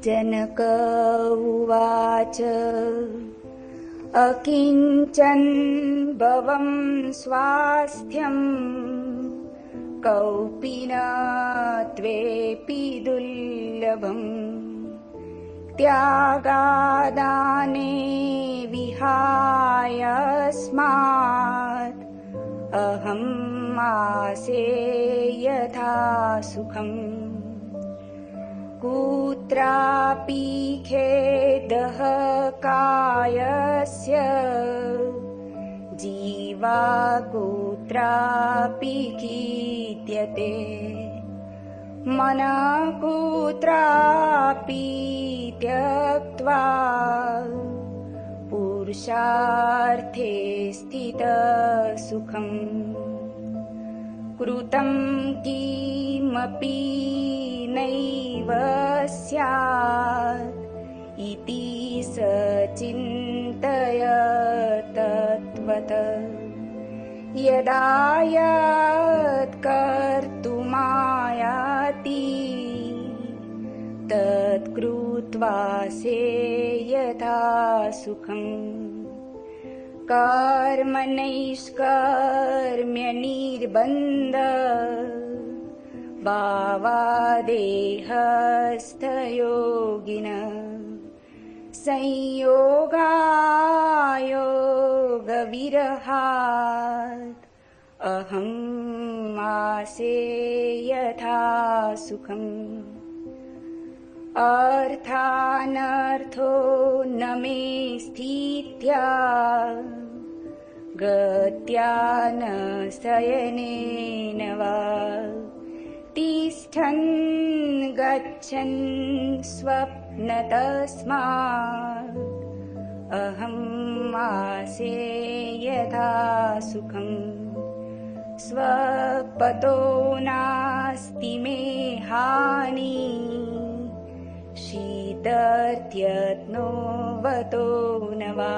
जनक उवाच अकिञ्चन भवं स्वास्थ्यं कौपीनत्वेऽपि दुर्लभम् त्यागादाने विहायस्मात् अहम् आसे यथा सुखम् कुत्रापि खेदः कायस्य जीवा कुत्रापि कीर्त्यते मनः कुत्रापि त्यक्त्वा पुरुषार्थे स्थितः सुखम् कृतं किमपि नैव स्यात् इति स चिन्तयत् तत्त्वतः यदा यत् कर्तुमायाति तत् कृत्वा से यथा सुखम् कर्मणैष्कर्म्यनिर्बन्ध भावादेहस्थयोगिनः संयोगायोगविरहात् अहम् आसे यथा सुखम् अर्थानर्थो न मे स्थित्या गत्या न शयनेन वा तिष्ठन् गच्छन् स्वप्नतस्मात् अहम् आसे यथा सुखम् स्वपतो नास्ति मे हानिः शीतर्त्यत्नो वतो न वा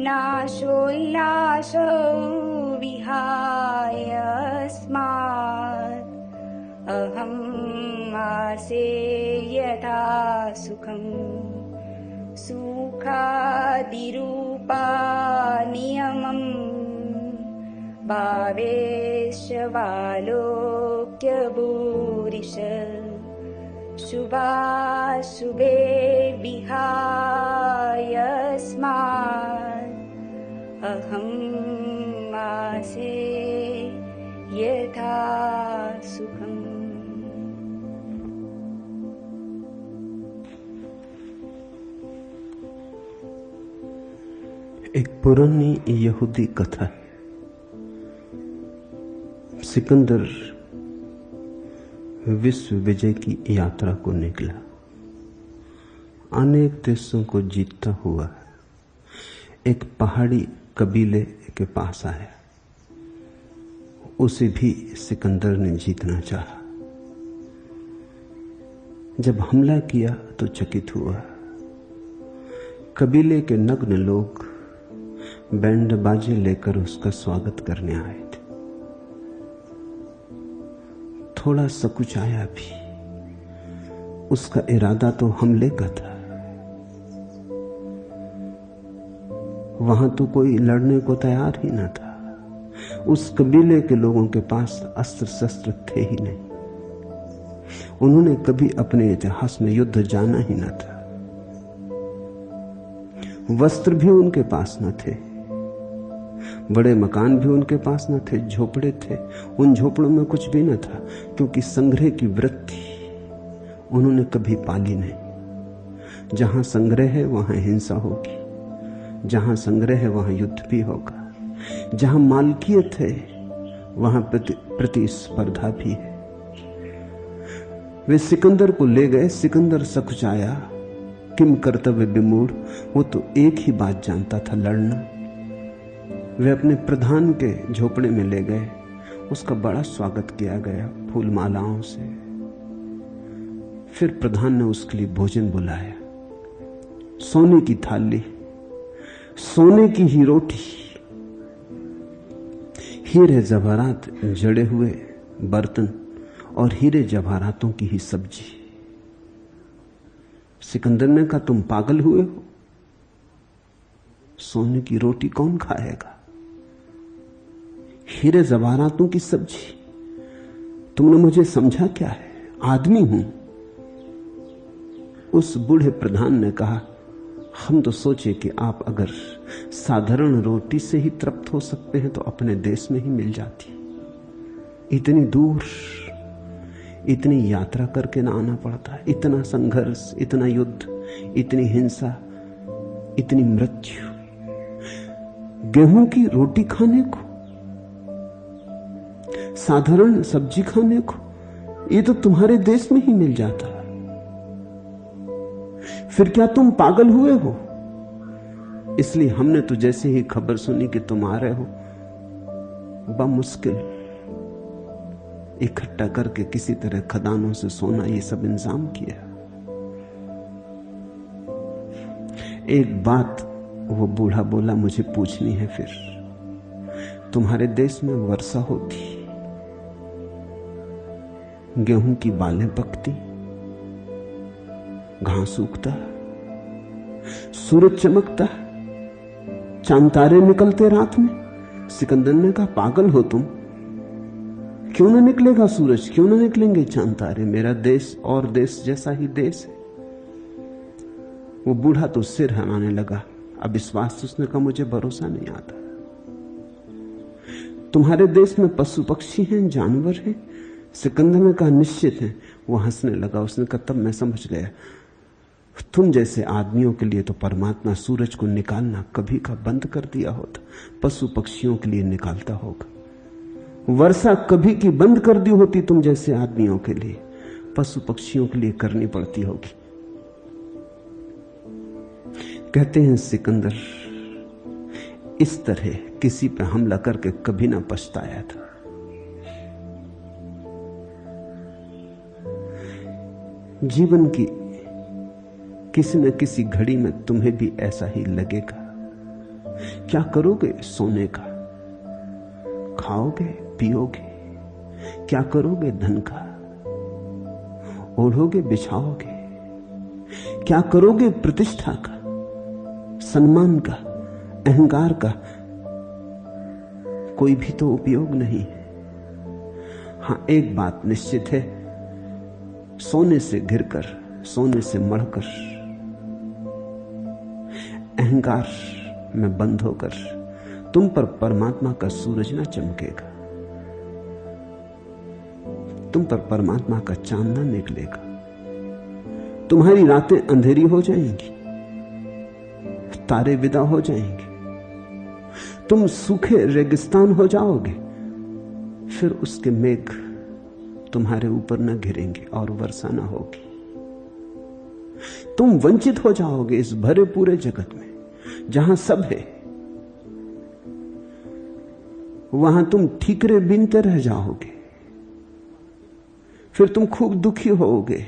नाशोल्लासो विहायस्मात् अहम् आसे यथा सुखम् सुखादिरूपा नियमम् भावेशवालोक्य भूरिश शुभाशुभे विहायस्मात् अहम् आसे यथा सुखम्। एक पुरानी यहूदी कथा है। सिकंदर विश्व विजय की यात्रा को निकला, अनेक देशों को जीतता हुआ एक पहाड़ी कबीले के पास आया। उसे भी सिकंदर ने जीतना चाहा। जब हमला किया तो चकित हुआ। कबीले के नग्न लोग बैंड बाजे लेकर उसका स्वागत करने आए थे। थोड़ा सकुचाया भी। उसका इरादा तो हमले का था। वहां तो कोई लड़ने को तैयार ही न था। उस कबीले के लोगों के पास अस्त्र शस्त्र थे ही नहीं। उन्होंने कभी अपने इतिहास में युद्ध जाना ही न था। वस्त्र भी उनके पास न थे, बड़े मकान भी उनके पास न थे, झोपड़े थे। उन झोपड़ों में कुछ भी न था, क्योंकि संग्रह की वृत्ति उन्होंने कभी पाली नहीं। जहां संग्रह है वहां हिंसा होगी, जहां संग्रह है वहां युद्ध भी होगा। जहां मालकियत है वहां प्रतिस्पर्धा भी है। वे सिकंदर को ले गए। सिकंदर सकुचाया, किम कर्तव्य विमूढ़। वो तो एक ही बात जानता था, लड़ना। वे अपने प्रधान के झोपड़े में ले गए। उसका बड़ा स्वागत किया गया फूल मालाओं से। फिर प्रधान ने उसके लिए भोजन बुलाया। सोने की थाली, सोने की ही रोटी, हीरे जवाहरात जड़े हुए बर्तन और हीरे जवाहरातों की ही सब्जी। सिकंदर ने कहा, तुम पागल हुए हो? सोने की रोटी कौन खाएगा? हीरे जवाहरातों की सब्जी? तुमने मुझे समझा क्या है? आदमी हूं। उस बूढ़े प्रधान ने कहा, हम तो सोचे कि आप अगर साधारण रोटी से ही तृप्त हो सकते हैं तो अपने देश में ही मिल जाती। इतनी दूर, इतनी यात्रा करके ना आना पड़ता, इतना संघर्ष, इतना युद्ध, इतनी हिंसा, इतनी मृत्यु, गेहूं की रोटी खाने को, साधारण सब्जी खाने को, ये तो तुम्हारे देश में ही मिल जाता। फिर क्या तुम पागल हुए हो? इसलिए हमने तो जैसे ही खबर सुनी कि तुम आ रहे हो, बमुश्किल इकट्ठा करके किसी तरह खदानों से सोना ये सब इंतजाम किया। एक बात वो बूढ़ा बोला, मुझे पूछनी है। फिर तुम्हारे देश में वर्षा होती, गेहूं की बालें पकती, घास उगता, सूरज चमकता, चांद तारे निकलते रात में? सिकंदर ने कहा, पागल हो तुम? क्यों ना निकलेगा सूरज, क्यों ना निकलेंगे चांद तारे? मेरा देश और देश जैसा ही देश है। वो बूढ़ा तो सिर हिलाने लगा। अब विश्वास, उसने कहा, मुझे भरोसा नहीं आता। तुम्हारे देश में पशु पक्षी हैं, जानवर हैं? सिकंदर ने कहा, निश्चित है। वो हंसने लगा। उसने कहा, तब मैं समझ गया, तुम जैसे आदमियों के लिए तो परमात्मा सूरज को निकालना कभी का बंद कर दिया होता, पशु पक्षियों के लिए निकालता होगा। वर्षा कभी की बंद कर दी होती तुम जैसे आदमियों के लिए, पशु पक्षियों के लिए करनी पड़ती होगी। कहते हैं सिकंदर इस तरह किसी पे हमला करके कभी ना पछताया था। जीवन की किसी न किसी घड़ी में तुम्हें भी ऐसा ही लगेगा। क्या करोगे सोने का? खाओगे, पियोगे? क्या करोगे धन का? ओढ़ोगे, बिछाओगे? क्या करोगे प्रतिष्ठा का, सम्मान का, अहंकार का? कोई भी तो उपयोग नहीं है। हां, एक बात निश्चित है, सोने से घिरकर, सोने से मढ़कर, अहंकार में बंद होकर तुम पर परमात्मा का सूरज ना चमकेगा, तुम पर परमात्मा का चांद ना निकलेगा। तुम्हारी रातें अंधेरी हो जाएंगी, तारे विदा हो जाएंगे, तुम सूखे रेगिस्तान हो जाओगे। फिर उसके मेघ तुम्हारे ऊपर न गिरेंगे और वर्षा न होगी। तुम वंचित हो जाओगे इस भरे पूरे जगत में, जहां सब है। वहां तुम ठीकरे बीनते रह जाओगे। फिर तुम खूब दुखी होगे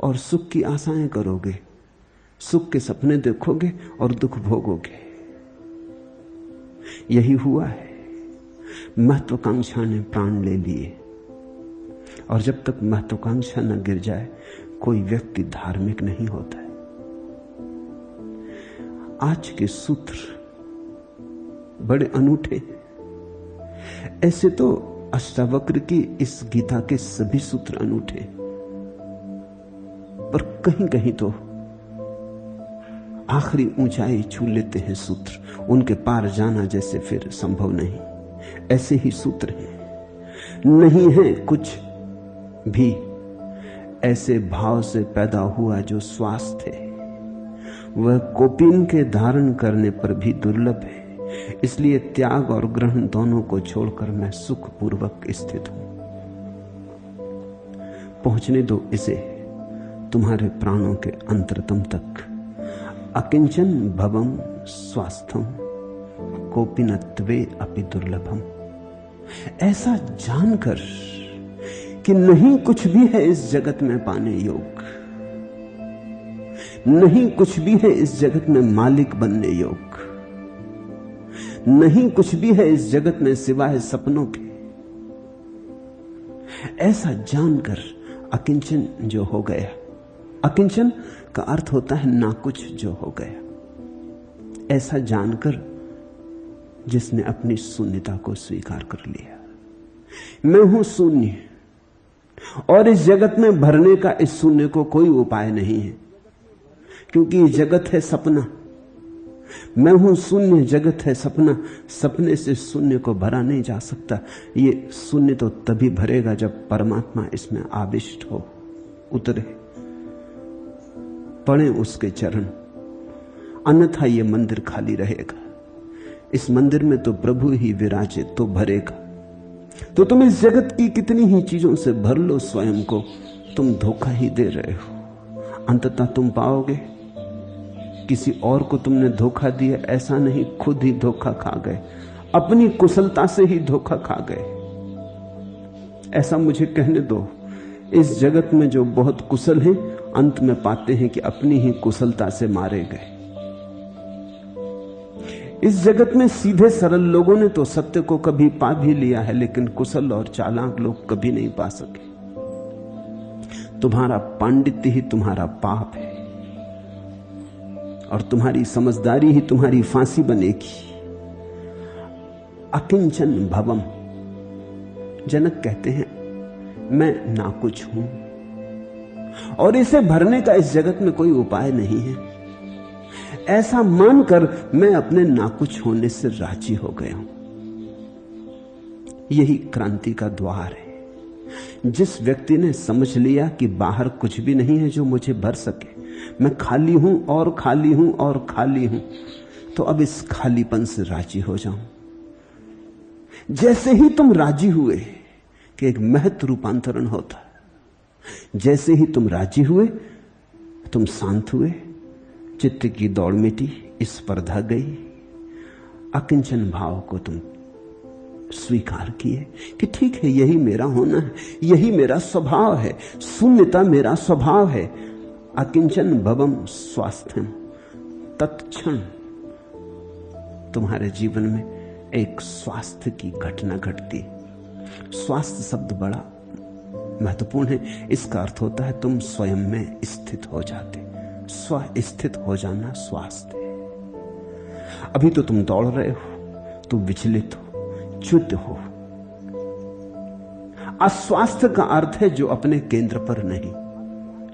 और सुख की आशाएं करोगे, सुख के सपने देखोगे और दुख भोगोगे। यही हुआ है। महत्वाकांक्षा ने प्राण ले लिए, और जब तक महत्वाकांक्षा न गिर जाए कोई व्यक्ति धार्मिक नहीं होता है। आज के सूत्र बड़े अनूठे हैं। ऐसे तो अष्टावक्र की इस गीता के सभी सूत्र अनूठे, पर कहीं कहीं तो आखिरी ऊंचाई छू लेते हैं सूत्र। उनके पार जाना जैसे फिर संभव नहीं। ऐसे ही सूत्र हैं। नहीं है कुछ भी ऐसे भाव से पैदा हुआ जो स्वास्थ्य है, वह कोपीन के धारण करने पर भी दुर्लभ है। इसलिए त्याग और ग्रहण दोनों को छोड़कर मैं सुखपूर्वक स्थित हूं। पहुंचने दो इसे तुम्हारे प्राणों के अंतरतम तक। अकिंचन भवम स्वास्थ्यम कोपिनत्वे अपि दुर्लभम। ऐसा जानकर कि नहीं कुछ भी है इस जगत में पाने योग्य, नहीं कुछ भी है इस जगत में मालिक बनने योग्य, नहीं कुछ भी है इस जगत में सिवाय सपनों के। ऐसा जानकर अकिंचन जो हो गया, अकिंचन का अर्थ होता है ना कुछ जो हो गया, ऐसा जानकर जिसने अपनी शून्यता को स्वीकार कर लिया। मैं हूं शून्य, और इस जगत में भरने का इस शून्य को कोई उपाय नहीं है, क्योंकि ये जगत है सपना। मैं हूं शून्य, जगत है सपना, सपने से शून्य को भरा नहीं जा सकता। ये शून्य तो तभी भरेगा जब परमात्मा इसमें आविष्ट हो, उतरे, पड़े उसके चरण, अन्यथा ये मंदिर खाली रहेगा। इस मंदिर में तो प्रभु ही विराजे तो भरेगा। तो तुम इस जगत की कितनी ही चीजों से भर लो स्वयं को, तुम धोखा ही दे रहे हो। अंततः तुम पाओगे किसी और को तुमने धोखा दिया, ऐसा नहीं, खुद ही धोखा खा गए, अपनी कुशलता से ही धोखा खा गए। ऐसा मुझे कहने दो, इस जगत में जो बहुत कुशल हैं अंत में पाते हैं कि अपनी ही कुशलता से मारे गए। इस जगत में सीधे सरल लोगों ने तो सत्य को कभी पा भी लिया है, लेकिन कुशल और चालाक लोग कभी नहीं पा सके। तुम्हारा पांडित्य ही तुम्हारा पाप है, और तुम्हारी समझदारी ही तुम्हारी फांसी बनेगी। अकिंचन भवम, जनक कहते हैं मैं ना कुछ हूं, और इसे भरने का इस जगत में कोई उपाय नहीं है। ऐसा मानकर मैं अपने नाकुछ होने से राजी हो गया हूं। यही क्रांति का द्वार है। जिस व्यक्ति ने समझ लिया कि बाहर कुछ भी नहीं है जो मुझे भर सके, मैं खाली हूं और खाली हूं और खाली हूं, तो अब इस खालीपन से राजी हो जाऊं। जैसे ही तुम राजी हुए कि एक महत् रूपांतरण होता, जैसे ही तुम राजी हुए, तुम शांत हुए, चित्त की दौड़ मिटी, स्पर्धा गई, अकिंचन भाव को तुम स्वीकार किए कि ठीक है, यही मेरा होना है, यही मेरा स्वभाव है, शून्यता मेरा स्वभाव है। अकिंचन भवम स्वास्थ्यम, तत्क्षण तुम्हारे जीवन में एक स्वास्थ्य की घटना घटती। स्वास्थ्य शब्द बड़ा महत्वपूर्ण है। इसका अर्थ होता है तुम स्वयं में स्थित हो जाते। स्व स्थित हो जाना स्वास्थ्य है। अभी तो तुम दौड़ रहे हो, तुम विचलित हो, च्युत हो। अस्वास्थ्य का अर्थ है जो अपने केंद्र पर नहीं,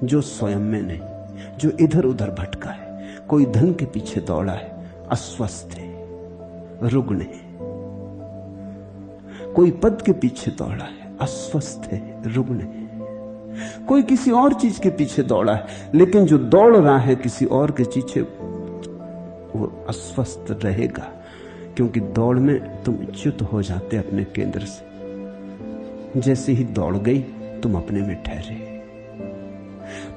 जो स्वयं में नहीं, जो इधर उधर भटका है। कोई धन के पीछे दौड़ा है, अस्वस्थ है, रुग्ण है। कोई पद के पीछे दौड़ा है, अस्वस्थ है, रुग्ण है। कोई किसी और चीज के पीछे दौड़ा है, लेकिन जो दौड़ रहा है किसी और के पीछे, वो अस्वस्थ रहेगा, क्योंकि दौड़ में तुम च्युत हो जाते अपने केंद्र से। जैसे ही दौड़ गई तुम अपने में ठहरे।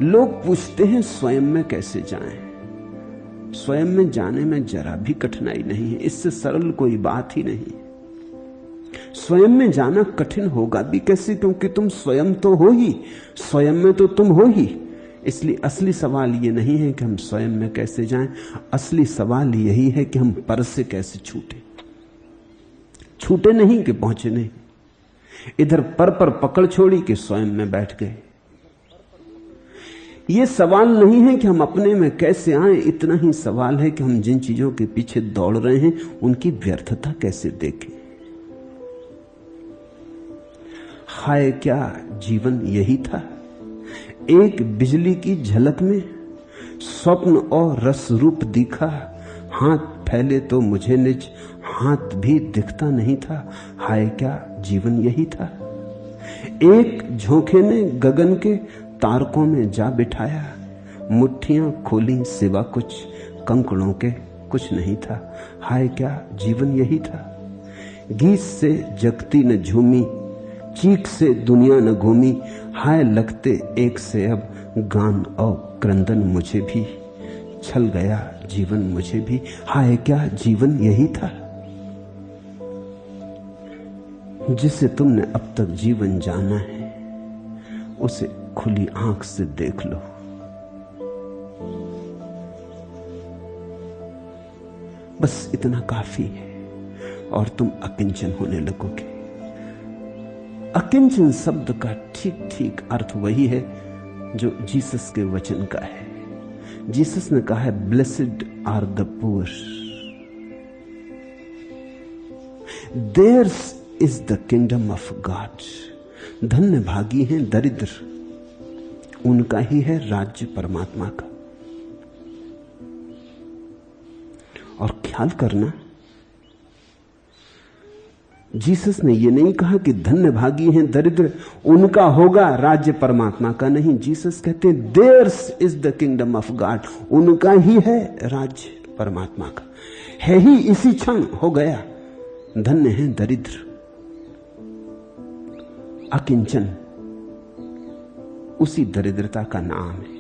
लोग पूछते हैं स्वयं में कैसे जाएं। स्वयं में जाने में जरा भी कठिनाई नहीं है, इससे सरल कोई बात ही नहीं। स्वयं में जाना कठिन होगा भी कैसे, क्योंकि तुम स्वयं तो हो ही, स्वयं में तो तुम हो ही। इसलिए असली सवाल ये नहीं है कि हम स्वयं में कैसे जाएं, असली सवाल यही है कि हम पर से कैसे छूटे। छूटे नहीं कि पहुंचे नहीं, इधर पर पकड़ छोड़ी कि स्वयं में बैठ गए। यह सवाल नहीं है कि हम अपने में कैसे आए, इतना ही सवाल है कि हम जिन चीजों के पीछे दौड़ रहे हैं उनकी व्यर्थता कैसे देखें। हाय क्या जीवन यही था। एक बिजली की झलक में स्वप्न और रस रूप दिखा, हाथ फैले तो मुझे निज हाथ भी दिखता नहीं था। हाय क्या जीवन यही था। एक झोंके ने गगन के तारकों में जा बिठाया, मुट्ठियां खोली सिवा कुछ कंकड़ों के कुछ नहीं था। हाय क्या जीवन यही था। गीत से जगती न झूमी, चीख से दुनिया न घूमी। हाय लगते एक से अब गान और क्रंदन मुझे भी, छल गया जीवन मुझे भी। हाय क्या जीवन यही था। जिसे तुमने अब तक जीवन जाना है उसे खुली आंख से देख लो। बस इतना काफी है और तुम अकिंचन होने लगोगे। अकिंचन शब्द का ठीक ठीक अर्थ वही है जो जीसस के वचन का है। जीसस ने कहा है, blessed are the poor, theirs is the kingdom of God. धन्य भागी हैं दरिद्र, उनका ही है राज्य परमात्मा का। और ख्याल करना, जीसस ने यह नहीं कहा कि धन्य भागी हैं दरिद्र, उनका होगा राज्य परमात्मा का। नहीं, जीसस कहते हैं theirs is the kingdom of God, उनका ही है राज्य परमात्मा का। है ही इसी क्षण, हो गया। धन्य हैं दरिद्र, अकिंचन उसी दरिद्रता का नाम है।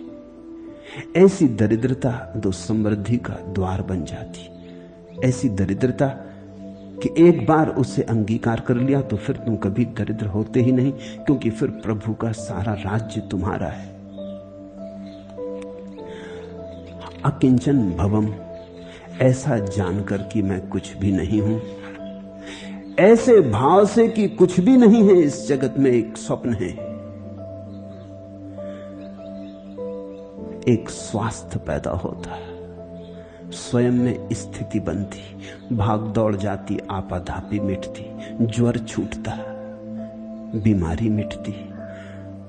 ऐसी दरिद्रता तो समृद्धि का द्वार बन जाती। ऐसी दरिद्रता कि एक बार उसे अंगीकार कर लिया तो फिर तुम कभी दरिद्र होते ही नहीं, क्योंकि फिर प्रभु का सारा राज्य तुम्हारा है। अकिंचन भवम, ऐसा जानकर कि मैं कुछ भी नहीं हूं, ऐसे भाव से कि कुछ भी नहीं है इस जगत में, एक स्वप्न है, एक स्वास्थ्य पैदा होता है, स्वयं में स्थिति बनती, भाग दौड़ जाती, आपाधापी मिटती, ज्वर छूटता, बीमारी मिटती,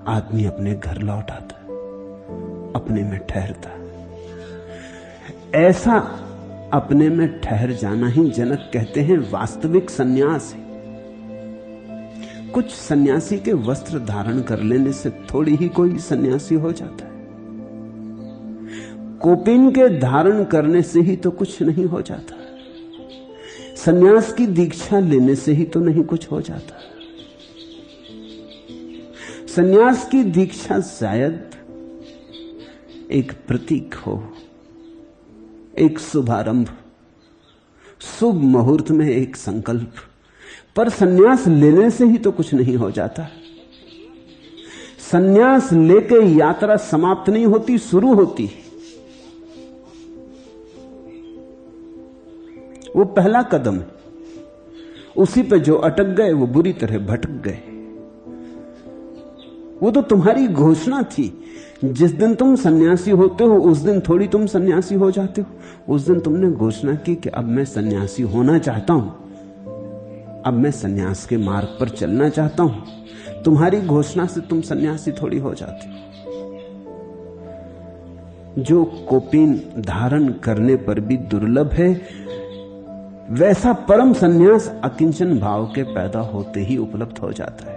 आदमी अपने घर लौट आता, अपने में ठहरता। ऐसा अपने में ठहर जाना ही जनक कहते हैं वास्तविक सन्यास है। कुछ सन्यासी के वस्त्र धारण कर लेने से थोड़ी ही कोई सन्यासी हो जाता है। कोपिन के धारण करने से ही तो कुछ नहीं हो जाता। सन्यास की दीक्षा लेने से ही तो नहीं कुछ हो जाता। सन्यास की दीक्षा शायद एक प्रतीक हो, एक शुभारंभ, शुभ मुहूर्त में एक संकल्प, पर सन्यास लेने से ही तो कुछ नहीं हो जाता। सन्यास लेके यात्रा समाप्त नहीं होती, शुरू होती। वो पहला कदम है, उसी पे जो अटक गए वो बुरी तरह भटक गए। वो तो तुम्हारी घोषणा थी। जिस दिन तुम सन्यासी होते हो उस दिन थोड़ी तुम सन्यासी हो जाते हो। उस दिन तुमने घोषणा की कि अब मैं सन्यासी होना चाहता हूं, अब मैं सन्यास के मार्ग पर चलना चाहता हूं। तुम्हारी घोषणा से तुम सन्यासी थोड़ी हो जाते हो। जो कोपीन धारण करने पर भी दुर्लभ है, वैसा परम सन्यास अकिंचन भाव के पैदा होते ही उपलब्ध हो जाता है।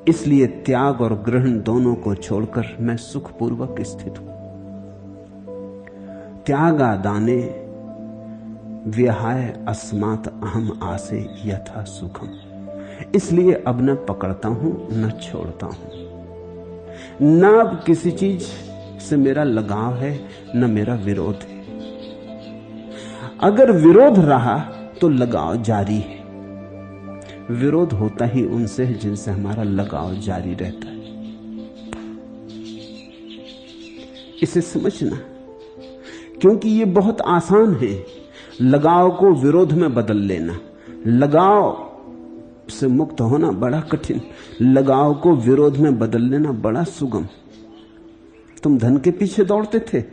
इसलिए त्याग और ग्रहण दोनों को छोड़कर मैं सुखपूर्वक स्थित हूं। त्यागा दाने विहाय अस्मात् अहम आसे यथा सुखम। इसलिए अब न पकड़ता हूं न छोड़ता हूं, न अब किसी चीज से मेरा लगाव है न मेरा विरोध है। अगर विरोध रहा तो लगाव जारी है। विरोध होता ही उनसे है जिनसे हमारा लगाव जारी रहता है। इसे समझना, क्योंकि ये बहुत आसान है लगाव को विरोध में बदल लेना। लगाव से मुक्त होना बड़ा कठिन, लगाव को विरोध में बदल लेना बड़ा सुगम। तुम धन के पीछे दौड़ते थे,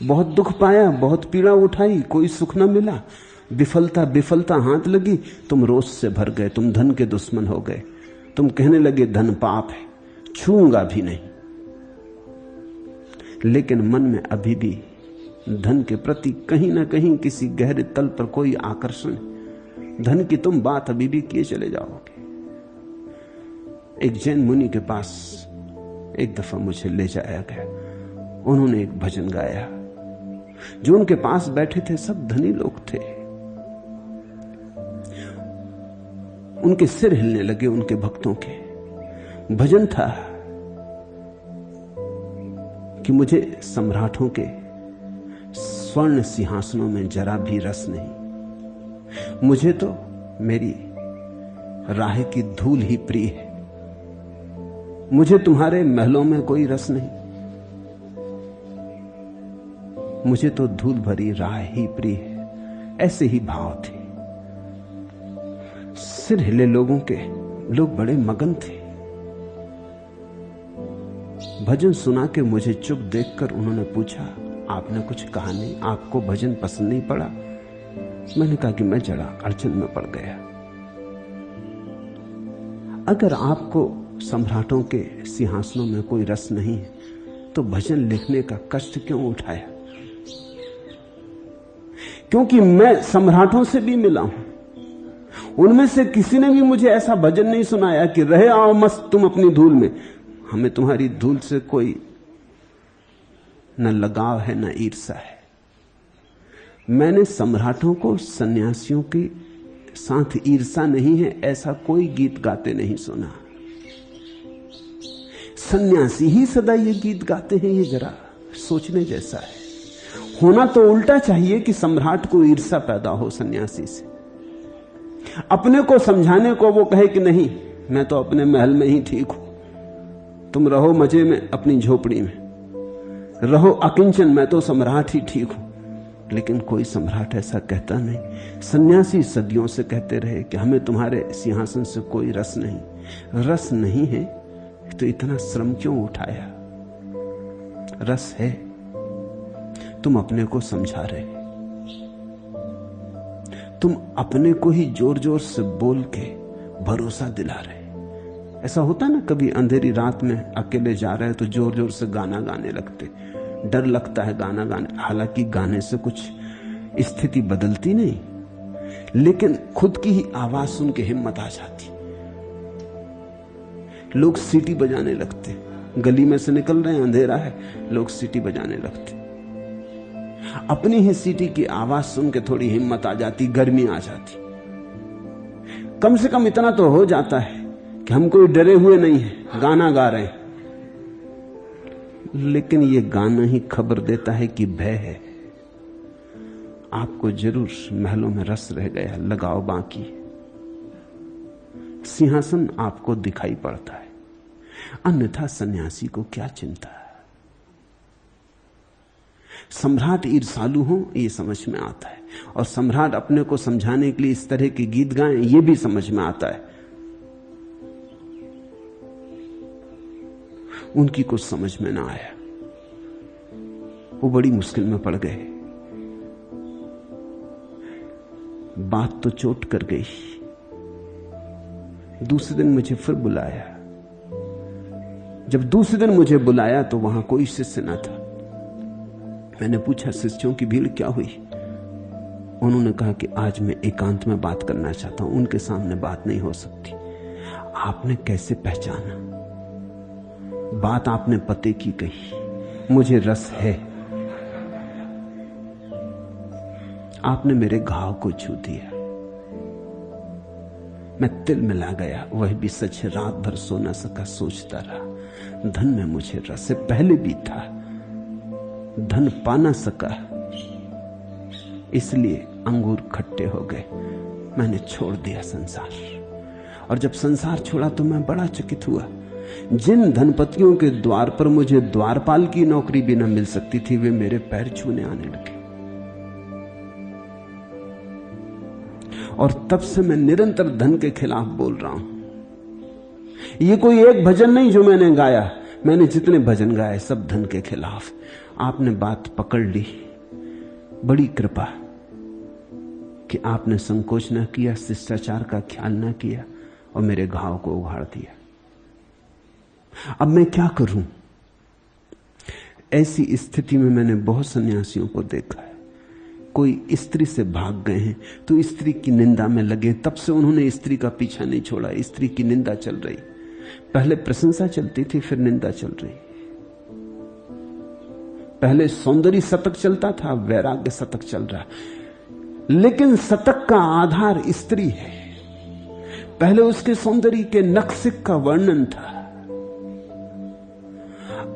बहुत दुख पाया, बहुत पीड़ा उठाई, कोई सुख न मिला, विफलता विफलता हाथ लगी, तुम रोष से भर गए, तुम धन के दुश्मन हो गए। तुम कहने लगे धन पाप है, छूंगा भी नहीं। लेकिन मन में अभी भी धन के प्रति कहीं ना कहीं किसी गहरे तल पर कोई आकर्षण है। धन की तुम बात अभी भी किए चले जाओगे। एक जैन मुनि के पास एक दफा मुझे ले जाया गया। उन्होंने एक भजन गाया। जो उनके पास बैठे थे सब धनी लोग थे। उनके सिर हिलने लगे, उनके भक्तों के। भजन था कि मुझे सम्राटों के स्वर्ण सिंहासनों में जरा भी रस नहीं, मुझे तो मेरी राह की धूल ही प्रिय है, मुझे तुम्हारे महलों में कोई रस नहीं, मुझे तो धूल भरी राह ही प्रिय है। ऐसे ही भाव थे। सिर हिले लोगों के, लोग बड़े मगन थे। भजन सुना के मुझे चुप देखकर उन्होंने पूछा, आपने कुछ कहा नहीं, आपको भजन पसंद नहीं पड़ा? मैंने कहा कि मैं जरा अड़चन में पड़ गया। अगर आपको सम्राटों के सिंहासनों में कोई रस नहीं है तो भजन लिखने का कष्ट क्यों उठाया? क्योंकि मैं सम्राटों से भी मिला हूं, उनमें से किसी ने भी मुझे ऐसा भजन नहीं सुनाया कि रहे आओ मस्त तुम अपनी धूल में, हमें तुम्हारी धूल से कोई न लगाव है न ईर्षा है। मैंने सम्राटों को सन्यासियों के साथ ईर्षा नहीं है ऐसा कोई गीत गाते नहीं सुना। सन्यासी ही सदा ये गीत गाते हैं, ये जरा सोचने जैसा है। होना तो उल्टा चाहिए कि सम्राट को ईर्षा पैदा हो सन्यासी से, अपने को समझाने को वो कहे कि नहीं मैं तो अपने महल में ही ठीक हूं, तुम रहो मजे में अपनी झोपड़ी में, रहो अकिंचन, मैं तो सम्राट ही ठीक हूं। लेकिन कोई सम्राट ऐसा कहता नहीं। सन्यासी सदियों से कहते रहे कि हमें तुम्हारे सिंहासन से कोई रस नहीं। रस नहीं है तो इतना श्रम क्यों उठाया? रस है, तुम अपने को समझा रहे, तुम अपने को ही जोर जोर से बोल के भरोसा दिला रहे। ऐसा होता ना, कभी अंधेरी रात में अकेले जा रहे तो जोर जोर से गाना गाने लगते, डर लगता है गाना गाने, हालांकि गाने से कुछ स्थिति बदलती नहीं, लेकिन खुद की ही आवाज सुन के हिम्मत आ जाती। लोग सीटी बजाने लगते, गली में से निकल रहे हैं, अंधेरा है, लोग सीटी बजाने लगते। अपनी ही सीटी की आवाज सुन के थोड़ी हिम्मत आ जाती, गर्मी आ जाती। कम से कम इतना तो हो जाता है कि हम कोई डरे हुए नहीं है, गाना गा रहे हैं। लेकिन ये गाना ही खबर देता है कि भय है। आपको जरूर महलों में रस रह गया, लगाओ बाकी। सिंहासन आपको दिखाई पड़ता है, अन्यथा सन्यासी को क्या चिंता है। सम्राट ईर्षालु हो ये समझ में आता है, और सम्राट अपने को समझाने के लिए इस तरह के गीत गाएं ये भी समझ में आता है। उनकी कुछ समझ में ना आया, वो बड़ी मुश्किल में पड़ गए। बात तो चोट कर गई। दूसरे दिन मुझे फिर बुलाया। जब दूसरे दिन मुझे बुलाया तो वहां कोई शिष्य ना था। मैंने पूछा शिष्यों की भीड़ क्या हुई? उन्होंने कहा कि आज मैं एकांत में बात करना चाहता हूं, उनके सामने बात नहीं हो सकती। आपने कैसे पहचाना? बात आपने पते की कही, मुझे रस है। आपने मेरे घाव को छू दिया, मैं तिल मिला गया। वह भी सच, रात भर सो न सका, सोचता रहा। धन में मुझे रस से पहले भी था, धन पा ना सका, इसलिए अंगूर खट्टे हो गए। मैंने छोड़ दिया संसार, और जब संसार छोड़ा तो मैं बड़ा चकित हुआ। जिन धनपतियों के द्वार पर मुझे द्वारपाल की नौकरी भी न मिल सकती थी, वे मेरे पैर छूने आने लगे। और तब से मैं निरंतर धन के खिलाफ बोल रहा हूं। ये कोई एक भजन नहीं जो मैंने गाया, मैंने जितने भजन गाए सब धन के खिलाफ। आपने बात पकड़ ली, बड़ी कृपा कि आपने संकोच न किया, शिष्टाचार का ख्याल न किया और मेरे घाव को उघाड़ दिया। अब मैं क्या करूं? ऐसी स्थिति में मैंने बहुत सन्यासियों को देखा है। कोई स्त्री से भाग गए हैं तो स्त्री की निंदा में लगे, तब से उन्होंने स्त्री का पीछा नहीं छोड़ा। स्त्री की निंदा चल रही, पहले प्रशंसा चलती थी, फिर निंदा चल रही। पहले सौंदर्य शतक चलता था, वैराग्य शतक चल रहा, लेकिन शतक का आधार स्त्री है। पहले उसके सौंदर्य के नक्शिक का वर्णन था,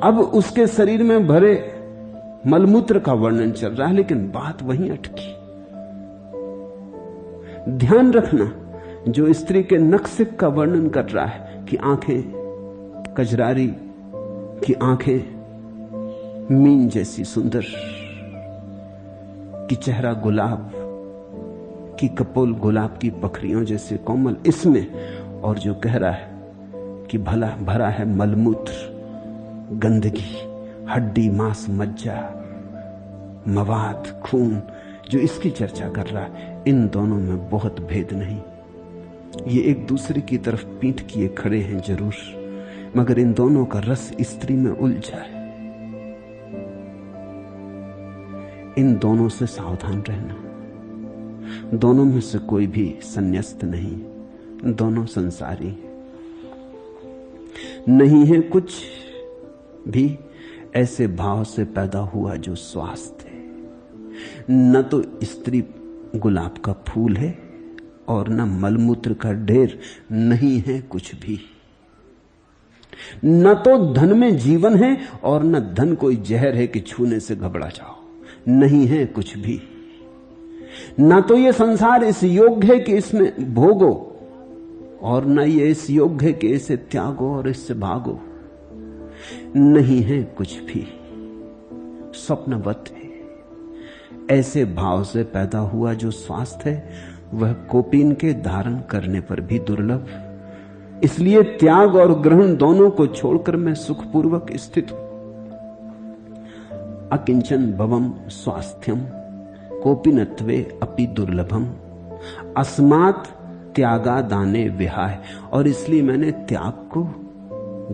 अब उसके शरीर में भरे मलमूत्र का वर्णन चल रहा है, लेकिन बात वहीं अटकी। ध्यान रखना, जो स्त्री के नक्शिक का वर्णन कर रहा है कि आंखें कजरारी, कि आंखें मीन जैसी सुंदर, कि चेहरा गुलाब, कि कपोल गुलाब की पखरियों जैसे कोमल, इसमें और जो कह रहा है कि भला भरा है मलमूत्र, गंदगी, हड्डी, मांस, मज्जा, मवाद, खून, जो इसकी चर्चा कर रहा है, इन दोनों में बहुत भेद नहीं। ये एक दूसरे की तरफ पीठ किए खड़े हैं जरूर, मगर इन दोनों का रस स्त्री में उलझा है। इन दोनों से सावधान रहना। दोनों में से कोई भी संन्यास्त नहीं, दोनों संसारी नहीं है कुछ भी ऐसे भाव से पैदा हुआ जो स्वास्थ्य है। न तो स्त्री गुलाब का फूल है और न मलमूत्र का ढेर, नहीं है कुछ भी। न तो धन में जीवन है और न धन कोई जहर है कि छूने से घबरा जाओ, नहीं है कुछ भी। न तो ये संसार इस योग्य है कि इसमें भोगो और न ये इस योग्य है कि इसे त्यागो और इससे भागो, नहीं है कुछ भी। स्वप्नवत है। ऐसे भाव से पैदा हुआ जो स्वास्थ्य है वह कोपीन के धारण करने पर भी दुर्लभ। इसलिए त्याग और ग्रहण दोनों को छोड़कर मैं सुखपूर्वक स्थित हूं। अकिंचन भवम स्वास्थ्यम कोपिनत्वे अपि दुर्लभम अस्मात् त्यागा दाने विहाय। और इसलिए मैंने त्याग को,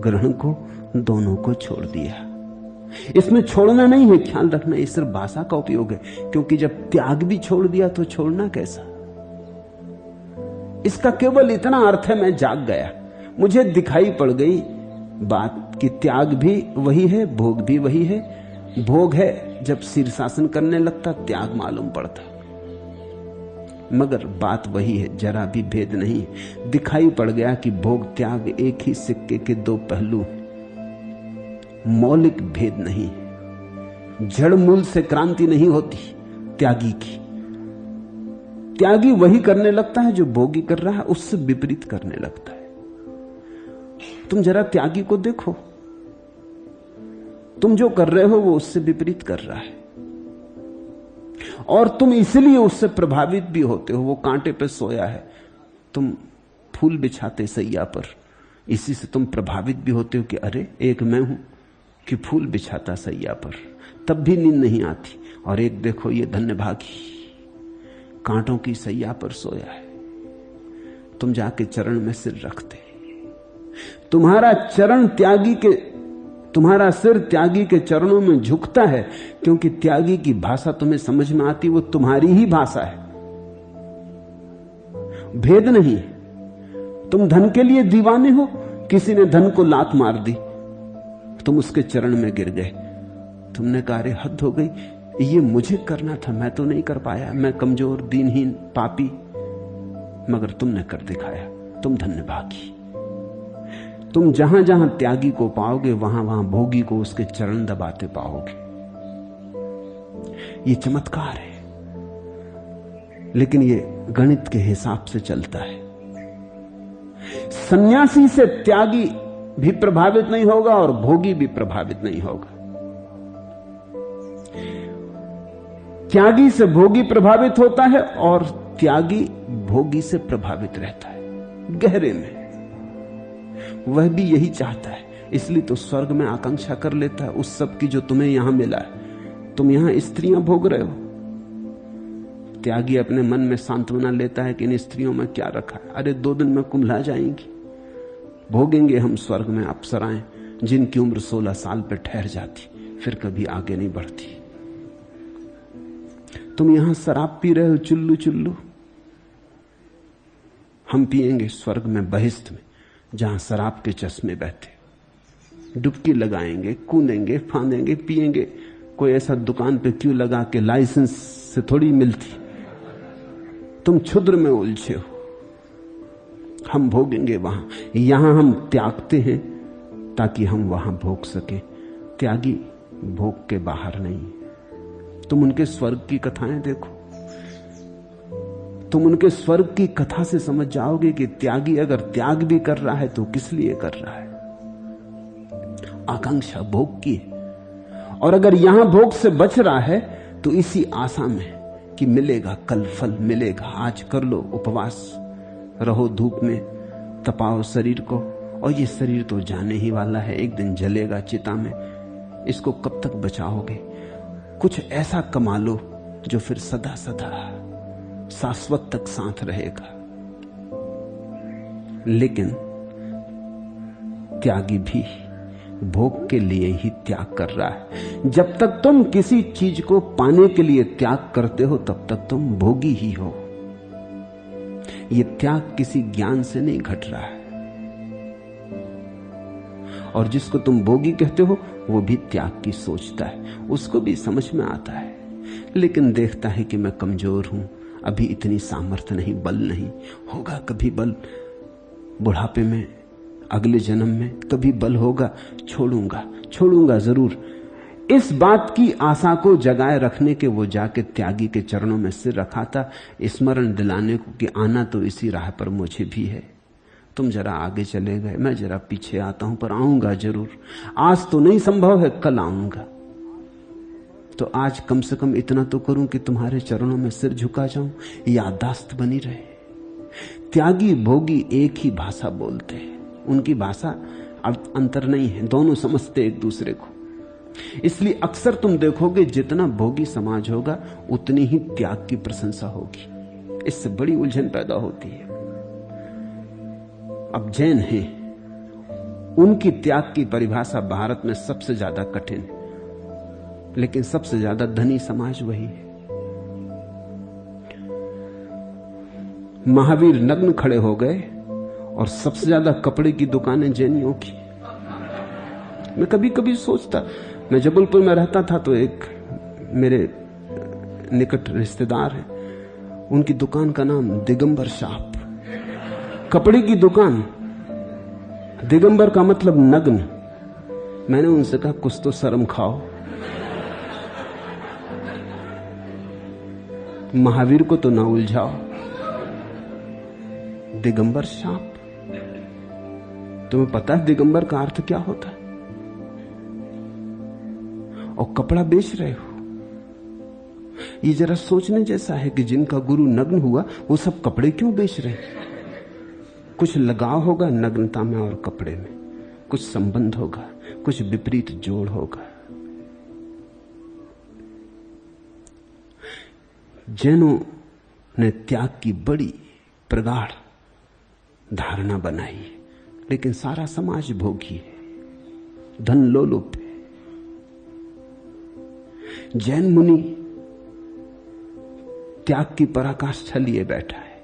ग्रहण को, दोनों को छोड़ दिया। इसमें छोड़ना नहीं है, ख्याल रखना, ये सिर्फ भाषा का उपयोग है, क्योंकि जब त्याग भी छोड़ दिया तो छोड़ना कैसा। इसका केवल इतना अर्थ है, मैं जाग गया, मुझे दिखाई पड़ गई बात कि त्याग भी वही है, भोग भी वही है। भोग है जब शीर्षासन करने लगता, त्याग मालूम पड़ता, मगर बात वही है, जरा भी भेद नहीं। दिखाई पड़ गया कि भोग त्याग एक ही सिक्के के दो पहलू, मौलिक भेद नहीं। जड़ मूल से क्रांति नहीं होती त्यागी की। त्यागी वही करने लगता है जो भोगी कर रहा है, उससे विपरीत करने लगता है। तुम जरा त्यागी को देखो, तुम जो कर रहे हो वो उससे विपरीत कर रहा है, और तुम इसलिए उससे प्रभावित भी होते हो। वो कांटे पे सोया है, तुम फूल बिछाते सैया पर, इसी से तुम प्रभावित भी होते हो कि अरे एक मैं हूं कि फूल बिछाता सैया पर, तब भी नींद नहीं आती। और एक देखो ये धन्यभागी कांटों की सैया पर सोया है, तुम जाके चरण में सिर रखते। तुम्हारा चरण त्यागी के, तुम्हारा सिर त्यागी के चरणों में झुकता है, क्योंकि त्यागी की भाषा तुम्हें समझ में आती, वो तुम्हारी ही भाषा है, भेद नहीं। तुम धन के लिए दीवाने हो, किसी ने धन को लात मार दी, तुम उसके चरण में गिर गए, तुमने कहा अरे हद हो गई, ये मुझे करना था, मैं तो नहीं कर पाया, मैं कमजोर, दीनहीन, पापी, मगर तुमने कर दिखाया, तुम धन्यभागी। तुम जहां जहां त्यागी को पाओगे वहां वहां भोगी को उसके चरण दबाते पाओगे। ये चमत्कार है, लेकिन ये गणित के हिसाब से चलता है। सन्यासी से त्यागी भी प्रभावित नहीं होगा और भोगी भी प्रभावित नहीं होगा। त्यागी से भोगी प्रभावित होता है और त्यागी भोगी से प्रभावित रहता है गहरे में। वह भी यही चाहता है, इसलिए तो स्वर्ग में आकांक्षा कर लेता है उस सब की जो तुम्हें यहां मिला है। तुम यहां स्त्रियां भोग रहे हो, त्यागी अपने मन में सांत्वना लेता है कि इन स्त्रियों में क्या रखा है, अरे 2 दिन में कुंभला जाएंगी। भोगेंगे हम स्वर्ग में अप्सराएं जिनकी उम्र 16 साल पे ठहर जाती, फिर कभी आगे नहीं बढ़ती। तुम यहां शराब पी रहे हो चुल्लू चुल्लू, हम पिएंगे स्वर्ग में बहिष्ठ में, जहां शराब के चश्मे बहते। डुबकी लगाएंगे, कूदेंगे, फांदेंगे, पिएंगे। कोई ऐसा दुकान पे क्यों लगा के लाइसेंस से थोड़ी मिलती। तुम क्षुद्र में उलझे हो, हम भोगेंगे वहां। यहां हम त्यागते हैं ताकि हम वहां भोग सके। त्यागी भोग के बाहर नहीं। तुम उनके स्वर्ग की कथाएं देखो, तुम उनके स्वर्ग की कथा से समझ जाओगे कि त्यागी अगर त्याग भी कर रहा है तो किस लिए कर रहा है। आकांक्षा भोग की है, और अगर यहां भोग से बच रहा है तो इसी आशा में कि मिलेगा, कल फल मिलेगा। आज कर लो उपवास, रहो धूप में, तपाओ शरीर को और ये शरीर तो जाने ही वाला है, एक दिन जलेगा चिता में, इसको कब तक बचाओगे? कुछ ऐसा कमा लो जो फिर सदा सदा शाश्वत तक साथ रहेगा। लेकिन त्यागी भी भोग के लिए ही त्याग कर रहा है। जब तक तुम किसी चीज को पाने के लिए त्याग करते हो तब तक तुम भोगी ही हो। यह त्याग किसी ज्ञान से नहीं घट रहा है। और जिसको तुम भोगी कहते हो वो भी त्याग की सोचता है, उसको भी समझ में आता है, लेकिन देखता है कि मैं कमजोर हूं, अभी इतनी सामर्थ्य नहीं, बल नहीं। होगा कभी बल, बुढ़ापे में, अगले जन्म में कभी बल होगा, छोड़ूंगा जरूर। इस बात की आशा को जगाए रखने के वो जाके त्यागी के चरणों में सिर रखा था, स्मरण दिलाने को कि आना तो इसी राह पर मुझे भी है। तुम जरा आगे चले गए, मैं जरा पीछे आता हूं, पर आऊंगा जरूर। आज तो नहीं संभव है, कल आऊंगा। तो आज कम से कम इतना तो करूं कि तुम्हारे चरणों में सिर झुका जाऊं, याददाश्त बनी रहे। त्यागी भोगी एक ही भाषा बोलते हैं, उनकी भाषा अब अंतर नहीं है, दोनों समझते एक दूसरे को। इसलिए अक्सर तुम देखोगे जितना भोगी समाज होगा उतनी ही त्याग की प्रशंसा होगी। इससे बड़ी उलझन पैदा होती है। अब जैन हैं, उनकी त्याग की परिभाषा भारत में सबसे ज्यादा कठिन है, लेकिन सबसे ज्यादा धनी समाज वही है। महावीर नग्न खड़े हो गए और सबसे ज्यादा कपड़े की दुकानें जैनियों की। मैं कभी कभी सोचता, मैं जबलपुर में रहता था तो एक मेरे निकट रिश्तेदार है, उनकी दुकान का नाम दिगंबर शॉप, कपड़े की दुकान। दिगंबर का मतलब नग्न। मैंने उनसे कहा कुछ तो शर्म खाओ, महावीर को तो ना उलझाओ। दिगंबर शॉप, तुम्हें पता है दिगंबर का अर्थ क्या होता है? और कपड़ा बेच रहे हो। ये जरा सोचने जैसा है कि जिनका गुरु नग्न हुआ वो सब कपड़े क्यों बेच रहे हैं? कुछ लगाव होगा नग्नता में और कपड़े में, कुछ संबंध होगा, कुछ विपरीत जोड़ होगा। जैनों ने त्याग की बड़ी प्रगाढ़ धारणा बनाई है, लेकिन सारा समाज भोगी है, धन लोलुप है। जैन मुनि त्याग की पराकाष्ठा लिए बैठा है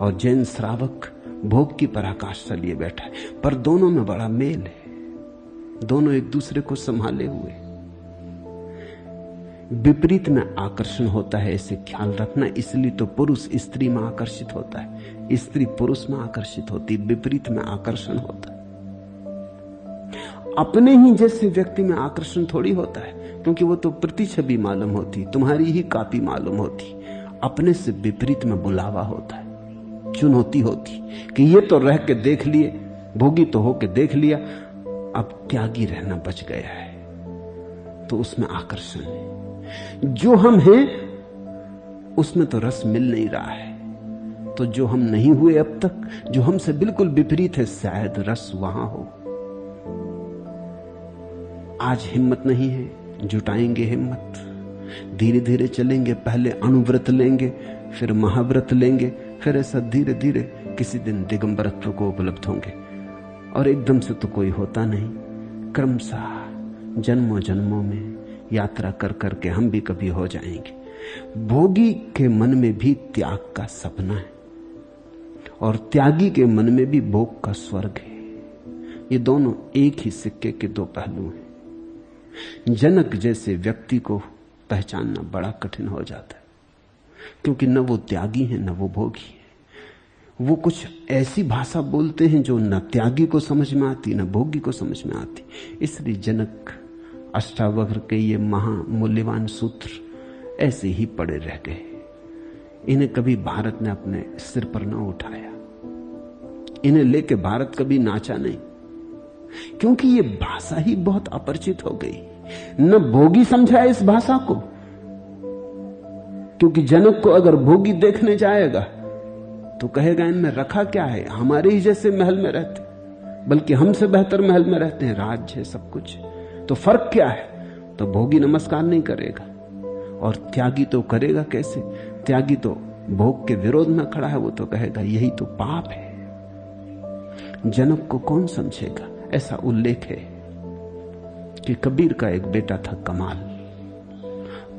और जैन श्रावक भोग की पराकाष्ठा लिए बैठा है, पर दोनों में बड़ा मेल है, दोनों एक दूसरे को संभाले हुए। विपरीत में आकर्षण होता है, इसे ख्याल रखना। इसलिए तो पुरुष स्त्री में आकर्षित होता है, स्त्री पुरुष में आकर्षित होती, विपरीत में आकर्षण होता है। अपने ही जैसे व्यक्ति में आकर्षण थोड़ी होता है, क्योंकि वो तो प्रतिछवि मालूम होती, तुम्हारी ही कॉपी मालूम होती। अपने से विपरीत में बुलावा होता है, चुनौती होती कि ये तो रह के देख लिए, भोगी तो होके देख लिया, अब त्यागी रहना बच गया है, तो उसमें आकर्षण है। जो हम हैं उसमें तो रस मिल नहीं रहा है, तो जो हम नहीं हुए अब तक, जो हमसे बिल्कुल विपरीत है, शायद रस वहां हो। आज हिम्मत नहीं है, जुटाएंगे हिम्मत, धीरे धीरे चलेंगे। पहले अणुव्रत लेंगे, फिर महाव्रत लेंगे, फिर ऐसा धीरे धीरे किसी दिन दिगंबरत्व को उपलब्ध होंगे। और एकदम से तो कोई होता नहीं, क्रमशः जन्मों जन्मों में यात्रा कर करके हम भी कभी हो जाएंगे। भोगी के मन में भी त्याग का सपना है और त्यागी के मन में भी भोग का स्वर्ग है। ये दोनों एक ही सिक्के के दो पहलू हैं। जनक जैसे व्यक्ति को पहचानना बड़ा कठिन हो जाता है, क्योंकि न वो त्यागी है न वो भोगी है। वो कुछ ऐसी भाषा बोलते हैं जो न त्यागी को समझ में आती न भोगी को समझ में आती। इसलिए जनक अष्टावक्र के ये महामूल्यवान सूत्र ऐसे ही पड़े रह गए। इन्हें कभी भारत ने अपने सिर पर न उठाया, इन्हें लेके भारत कभी नाचा नहीं, क्योंकि ये भाषा ही बहुत अपरिचित हो गई। न भोगी समझा इस भाषा को, क्योंकि जनक को अगर भोगी देखने जाएगा तो कहेगा इनमें रखा क्या है, हमारे ही जैसे महल में रहते, बल्कि हमसे बेहतर महल में रहते हैं, राज्य है, सब कुछ। तो फर्क क्या है? तो भोगी नमस्कार नहीं करेगा, और त्यागी तो करेगा कैसे? त्यागी तो भोग के विरोध में खड़ा है, वो तो कहेगा यही तो पाप है। जनक को कौन समझेगा? ऐसा उल्लेख है कि कबीर का एक बेटा था कमाल।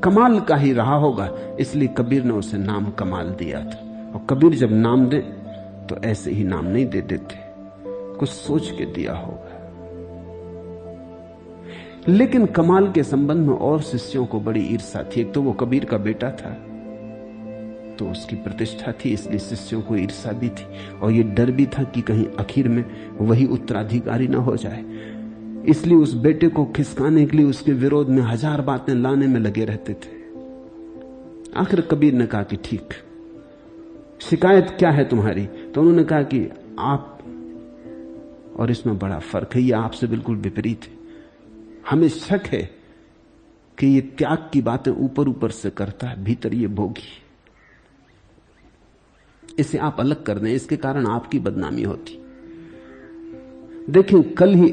कमाल का ही रहा होगा, इसलिए कबीर ने उसे नाम कमाल दिया था। और कबीर जब नाम दे तो ऐसे ही नाम नहीं दे देते, कुछ सोच के दिया होगा। लेकिन कमाल के संबंध में और शिष्यों को बड़ी ईर्ष्या थी। एक तो वो कबीर का बेटा था, तो उसकी प्रतिष्ठा थी, इसलिए शिष्यों को ईर्ष्या भी थी, और ये डर भी था कि कहीं आखिर में वही उत्तराधिकारी ना हो जाए। इसलिए उस बेटे को खिसकाने के लिए उसके विरोध में 1000 बातें लाने में लगे रहते थे। आखिर कबीर ने कहा कि ठीक, शिकायत क्या है तुम्हारी? तो उन्होंने कहा कि आप, और इसमें बड़ा फर्क है, ये आपसे बिल्कुल विपरीत है। हमें शक है कि ये त्याग की बातें ऊपर ऊपर से करता है, भीतर ये भोगी। इसे आप अलग कर दें, इसके कारण आपकी बदनामी होती। देखें, कल ही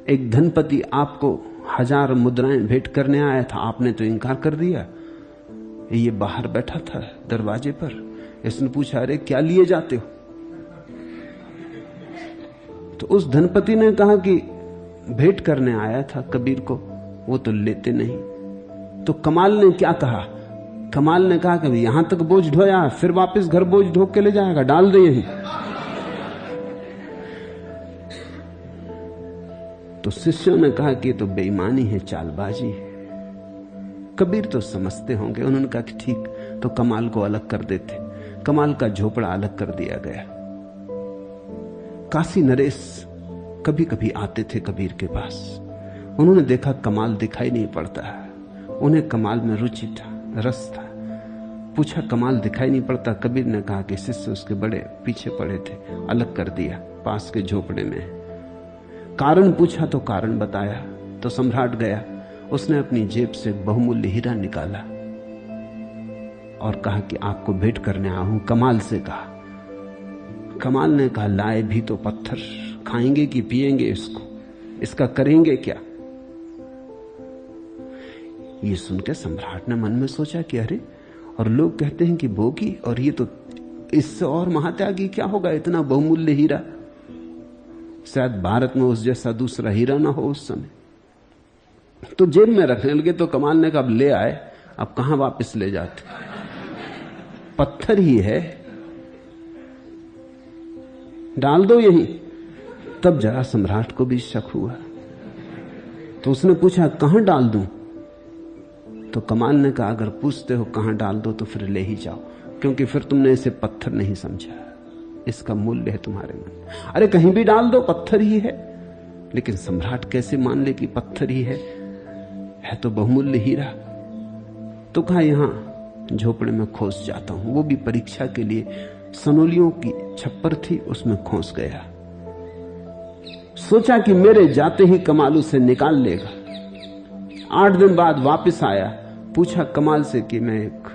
एक धनपति आपको 1000 मुद्राएं भेंट करने आया था, आपने तो इनकार कर दिया। ये बाहर बैठा था दरवाजे पर, इसने पूछा, अरे क्या लिए जाते हो? तो उस धनपति ने कहा कि भेंट करने आया था कबीर को, वो तो लेते नहीं। तो कमाल ने क्या कहा? कमाल ने कहा कि यहां तक बोझ ढोया, फिर वापस घर बोझ ढो के ले जाएगा, डाल दे यहीं। तो शिष्यों ने कहा कि ये तो बेईमानी है, चालबाजी है। कबीर तो समझते होंगे, उन्होंने कहा कि ठीक, तो कमाल को अलग कर देते। कमाल का झोपड़ा अलग कर दिया गया। काशी नरेश कभी कभी आते थे कबीर के पास। उन्होंने देखा कमाल दिखाई नहीं पड़ता है, उन्हें कमाल में रुचि था, रस था। पूछा, कमाल दिखाई नहीं पड़ता? कबीर ने कहा कि शिष्य उसके बड़े पीछे पड़े थे, अलग कर दिया, पास के झोपड़े में। कारण पूछा तो कारण बताया। तो सम्राट गया, उसने अपनी जेब से बहुमूल्य हीरा निकाला और कहा कि आपको भेंट करने आया हूं। कमाल से कहा। कमाल ने कहा, लाए भी तो पत्थर, खाएंगे कि पिएंगे इसको, इसका करेंगे क्या? ये सुनकर सम्राट ने मन में सोचा कि अरे, और लोग कहते हैं कि भोगी, और ये तो इससे और महात्यागी क्या होगा, इतना बहुमूल्य हीरा। शायद भारत में उस जैसा दूसरा हीरा ना हो उस समय। तो जेब में रखने लगे। तो कमाल ने कहा, अब ले आए, अब कहां वापस ले जाते, पत्थर ही है, डाल दो यहीं। तब जरा सम्राट को भी शक हुआ, तो उसने पूछा, कहां डाल दूं? तो कमाल ने कहा, अगर पूछते हो कहां डाल दो तो फिर ले ही जाओ, क्योंकि फिर तुमने इसे पत्थर नहीं समझा, इसका मूल्य है तुम्हारे मन। अरे कहीं भी डाल दो, पत्थर ही है। लेकिन सम्राट कैसे मान ले कि पत्थर ही है तो बहुमूल्य हीरा। तो कहा, यहां झोपड़े में खोस जाता हूं। वो भी परीक्षा के लिए, सनोलियों की छप्पर थी, उसमें खोस गया। सोचा कि मेरे जाते ही कमाल उसे निकाल लेगा। 8 दिन बाद वापस आया, पूछा कमाल से कि मैं एक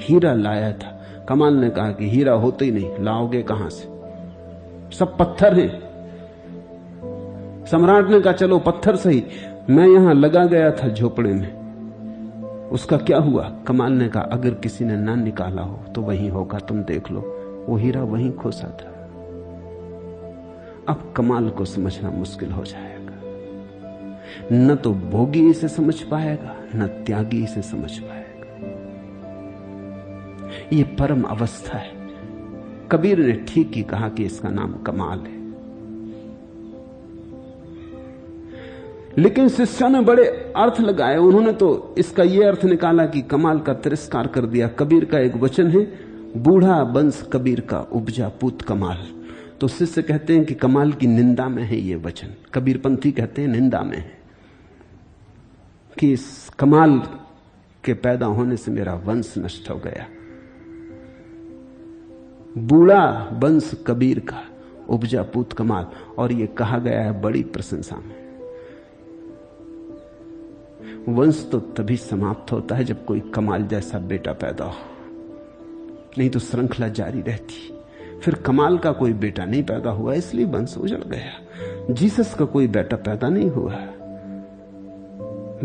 हीरा लाया था। कमाल ने कहा कि हीरा होते ही नहीं, लाओगे कहां से, सब पत्थर हैं। सम्राट ने कहा, चलो पत्थर सही, मैं यहां लगा गया था झोपड़े में, उसका क्या हुआ? कमाल ने कहा, अगर किसी ने ना निकाला हो तो वहीं होगा, तुम देख लो, वो हीरा वहीं खोसा था। अब कमाल को समझना मुश्किल हो जाएगा। न तो भोगी इसे समझ पाएगा, न त्यागी इसे समझ पाएगा। ये परम अवस्था है। कबीर ने ठीक ही कहा कि इसका नाम कमाल है। लेकिन शिष्यों ने बड़े अर्थ लगाए। उन्होंने तो इसका यह अर्थ निकाला कि कमाल का तिरस्कार कर दिया। कबीर का एक वचन है, बूढ़ा बंस कबीर का उपजा पूत कमाल। तो शिष्य कहते हैं कि कमाल की निंदा में है ये वचन। कबीरपंथी कहते हैं निंदा में है, कि इस कमाल के पैदा होने से मेरा वंश नष्ट हो गया। बूढ़ा वंश कबीर का उपजा पूत कमाल, और यह कहा गया है बड़ी प्रशंसा में। वंश तो तभी समाप्त होता है जब कोई कमाल जैसा बेटा पैदा हो, नहीं तो श्रृंखला जारी रहती। फिर कमाल का कोई बेटा नहीं पैदा हुआ इसलिए वंश उजड़ गया। जीसस का कोई बेटा पैदा नहीं हुआ।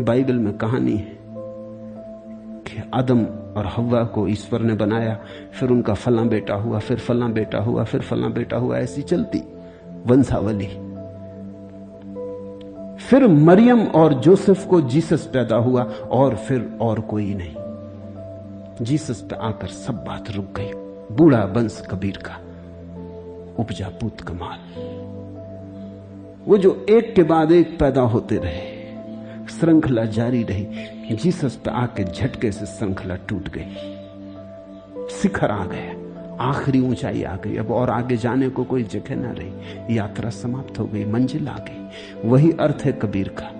बाइबल में कहानी है कि आदम और हव्वा को ईश्वर ने बनाया, फिर उनका फलां बेटा हुआ, फिर फलां बेटा हुआ, फिर फलां बेटा हुआ, ऐसी चलती वंशावली। फिर मरियम और जोसेफ को जीसस पैदा हुआ और फिर और कोई नहीं। जीसस पे आकर सब बात रुक गई। बूढ़ा वंश कबीर का, उपजा पूत कमाल। वो जो एक के बाद एक पैदा होते रहे, श्रृंखला जारी रही। जीसस पे आके झटके से श्रृंखला टूट गई, शिखर आ गया, आखिरी ऊंचाई आ गई। अब और आगे जाने को कोई जगह ना रही, यात्रा समाप्त हो गई, मंजिल आ गई। वही अर्थ है कबीर का,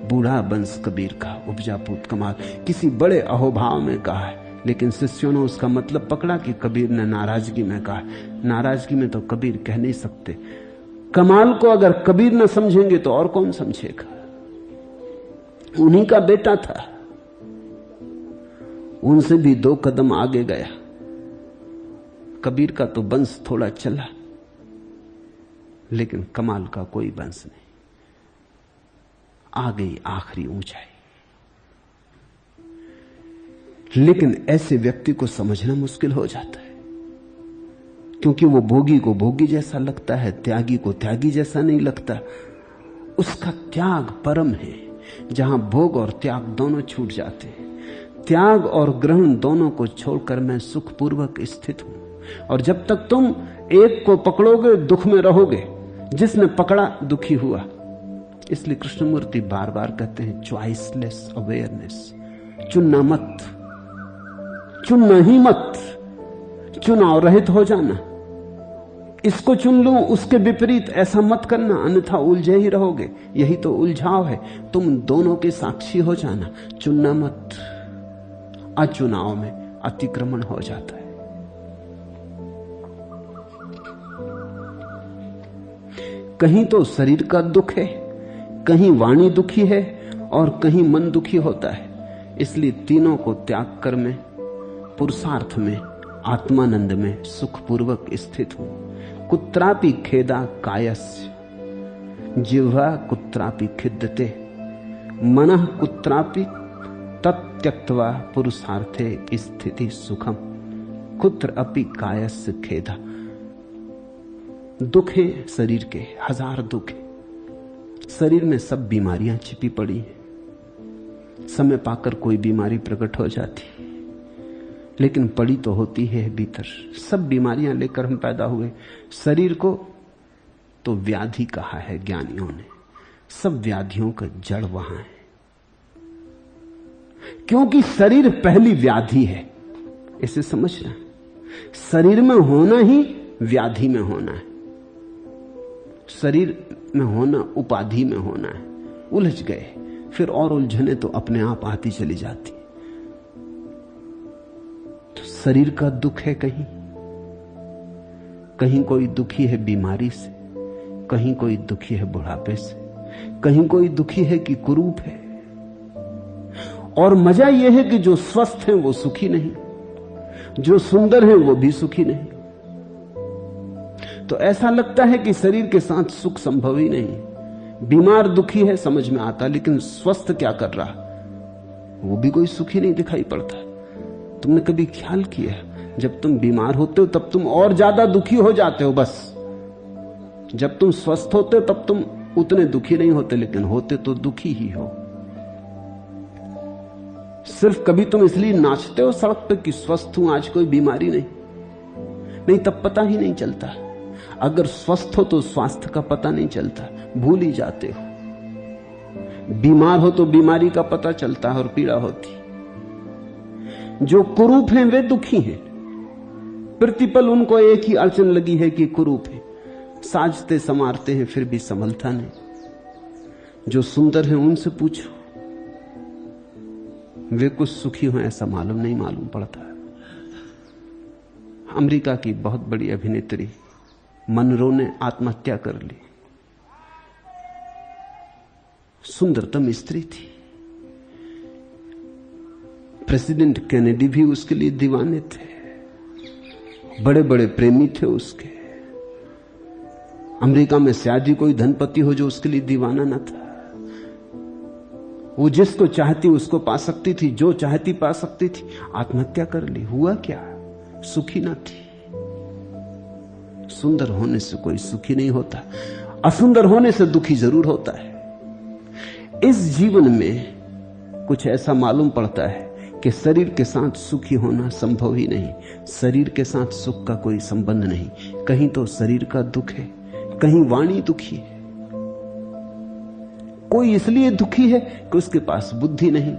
बूढ़ा वंश कबीर का, उपजा पूत कमाल। किसी बड़े अहोभाव में कहा है, लेकिन शिष्यों ने उसका मतलब पकड़ा कि कबीर ने नाराजगी में कहा। नाराजगी में तो कबीर कह नहीं सकते। कमाल को अगर कबीर न समझेंगे तो और कौन समझेगा? उन्हीं का बेटा था, उनसे भी 2 कदम आगे गया। कबीर का तो वंश थोड़ा चला, लेकिन कमाल का कोई वंश नहीं। आ गई आखिरी ऊंचाई। लेकिन ऐसे व्यक्ति को समझना मुश्किल हो जाता है, क्योंकि वो भोगी को भोगी जैसा लगता है, त्यागी को त्यागी जैसा नहीं लगता। उसका त्याग परम है, जहां भोग और त्याग दोनों छूट जाते हैं। त्याग और ग्रहण दोनों को छोड़कर मैं सुखपूर्वक स्थित हूं। और जब तक तुम एक को पकड़ोगे दुख में रहोगे, जिसने पकड़ा दुखी हुआ। इसलिए कृष्णमूर्ति बार बार कहते हैं चॉइसलेस अवेयरनेस। चुनना मत, चुनना ही मत, चुनाव रहित हो जाना। इसको चुन लूं, उसके विपरीत ऐसा मत करना, अन्यथा उलझे ही रहोगे। यही तो उलझाव है। तुम दोनों के साक्षी हो जाना, चुनना मत। अचुनाव में अतिक्रमण हो जाता है। कहीं तो शरीर का दुख है, कहीं वाणी दुखी है और कहीं मन दुखी होता है। इसलिए तीनों को त्याग कर मैं पुरुषार्थ में, आत्मानंद में सुखपूर्वक स्थित हूं। कुत्रापि खेदा कायस्य जिह्वा कुत्रापि खिद्यते मनः कुत्रापि तत्यक्त्वा पुरुषार्थे स्थिति सुखम। कुत्र अपि कायस्य खेदा। दुख है शरीर के, 1000 दुख है। शरीर में सब बीमारियां छिपी पड़ी हैं। समय पाकर कोई बीमारी प्रकट हो जाती, लेकिन पड़ी तो होती है भीतर। सब बीमारियां लेकर हम पैदा हुए। शरीर को तो व्याधि कहा है ज्ञानियों ने। सब व्याधियों का जड़ वहां है, क्योंकि शरीर पहली व्याधि है। इसे समझना, शरीर में होना ही व्याधि में होना है। शरीर में होना उपाधि में होना है। उलझ गए, फिर और उलझने तो अपने आप आती चली जाती। तो शरीर का दुख है, कहीं कोई दुखी है बीमारी से, कहीं कोई दुखी है बुढ़ापे से, कहीं कोई दुखी है कि कुरूप है। और मजा यह है कि जो स्वस्थ हैं वो सुखी नहीं, जो सुंदर हैं वो भी सुखी नहीं। तो ऐसा लगता है कि शरीर के साथ सुख संभव ही नहीं। बीमार दुखी है समझ में आता, लेकिन स्वस्थ क्या कर रहा, वो भी कोई सुखी नहीं दिखाई पड़ता। तुमने कभी ख्याल किया, जब तुम बीमार होते हो तब तुम और ज्यादा दुखी हो जाते हो बस। जब तुम स्वस्थ होते हो तब तुम उतने दुखी नहीं होते, लेकिन होते तो दुखी ही हो। सिर्फ कभी तुम इसलिए नाचते हो सड़क पे कि स्वस्थ हूं, आज कोई बीमारी नहीं, तब पता ही नहीं चलता। अगर स्वस्थ हो तो स्वास्थ्य का पता नहीं चलता, भूल ही जाते हो। बीमार हो तो बीमारी का पता चलता है और पीड़ा होती। जो कुरूप हैं वे दुखी हैं। प्रतिपल उनको एक ही अड़चन लगी है कि कुरूप है। साजते संवारते हैं फिर भी संभलता नहीं। जो सुंदर हैं उनसे पूछो, वे कुछ सुखी हो ऐसा मालूम पड़ता है। अमेरिका की बहुत बड़ी अभिनेत्री मनरो ने आत्महत्या कर ली। सुंदरतम स्त्री थी। प्रेसिडेंट कैनेडी भी उसके लिए दीवाने थे। बड़े बड़े प्रेमी थे उसके। अमेरिका में शायद ही कोई धनपति हो जो उसके लिए दीवाना न था। वो जिसको चाहती उसको पा सकती थी, जो चाहती पा सकती थी। आत्महत्या कर ली। हुआ क्या? सुखी ना थी। सुंदर होने से कोई सुखी नहीं होता, असुंदर होने से दुखी जरूर होता है। इस जीवन में कुछ ऐसा मालूम पड़ता है कि शरीर के साथ सुखी होना संभव ही नहीं। शरीर के साथ सुख का कोई संबंध नहीं। कहीं तो शरीर का दुख है, कहीं वाणी दुखी है। कोई इसलिए दुखी है कि उसके पास बुद्धि नहीं,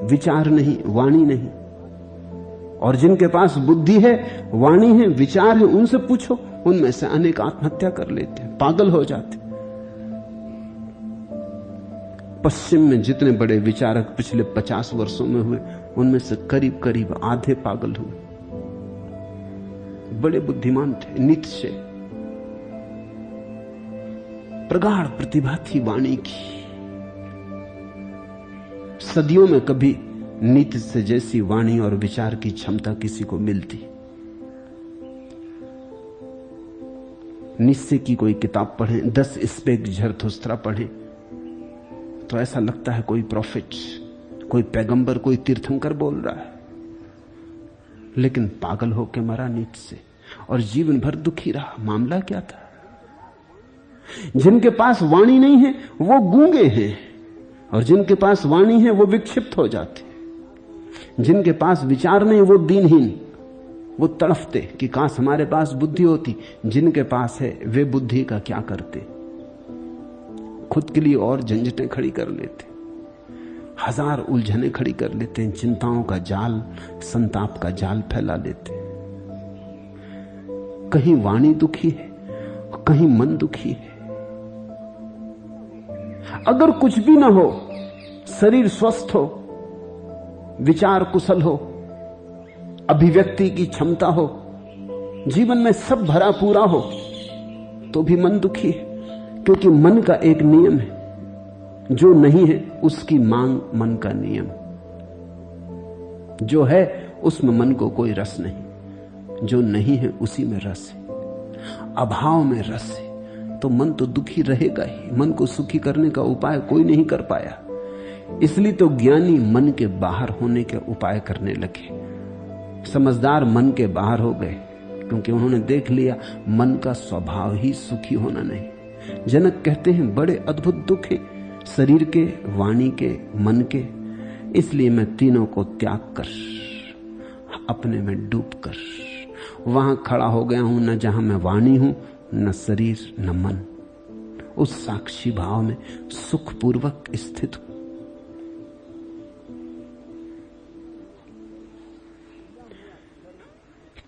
विचार नहीं, वाणी नहीं। और जिनके पास बुद्धि है, वाणी है, विचार है, उनसे पूछो, उनमें से अनेक आत्महत्या कर लेते हैं, पागल हो जाते। पश्चिम में जितने बड़े विचारक पिछले 50 वर्षों में हुए, उनमें से करीब करीब आधे पागल हुए। बड़े बुद्धिमान थे। नीत्शे, प्रगाढ़ प्रतिभा थी वाणी की। सदियों में कभी नीत्शे जैसी वाणी और विचार की क्षमता किसी को मिलती। नीत्शे की कोई किताब पढ़ें, 10 स्पेग झरथुस्त्रा पढ़ें, तो ऐसा लगता है कोई प्रॉफिट, कोई पैगंबर, कोई तीर्थंकर बोल रहा है। लेकिन पागल होके मरा नीत्शे और जीवन भर दुखी रहा। मामला क्या था? जिनके पास वाणी नहीं है वो गूंगे हैं, और जिनके पास वाणी है वो विक्षिप्त हो जाते। जिनके पास विचार नहीं वो दीनहीन, वो तड़फते कि काश हमारे पास बुद्धि होती। जिनके पास है वे बुद्धि का क्या करते? खुद के लिए और झंझटें खड़ी कर लेते, हजार उलझने खड़ी कर लेते हैं, चिंताओं का जाल, संताप का जाल फैला लेते। कहीं वाणी दुखी है, कहीं मन दुखी है। अगर कुछ भी ना हो, शरीर स्वस्थ हो, विचार कुशल हो, अभिव्यक्ति की क्षमता हो, जीवन में सब भरा पूरा हो, तो भी मन दुखी है। क्योंकि मन का एक नियम है, जो नहीं है उसकी मांग मन का नियम। जो है उसमें मन को कोई रस नहीं, जो नहीं है उसी में रस है। अभाव में रस है तो मन तो दुखी रहेगा ही। मन को सुखी करने का उपाय कोई नहीं कर पाया, इसलिए तो ज्ञानी मन के बाहर होने के उपाय करने लगे। समझदार मन के बाहर हो गए, क्योंकि उन्होंने देख लिया मन का स्वभाव ही सुखी होना नहीं। जनक कहते हैं बड़े अद्भुत दुख है, शरीर के, वाणी के, मन के। इसलिए मैं तीनों को त्याग कर, अपने में डूब कर वहां खड़ा हो गया हूं, न जहां मैं वाणी हूं, न शरीर, न मन। उस साक्षी भाव में सुखपूर्वक स्थित हूं।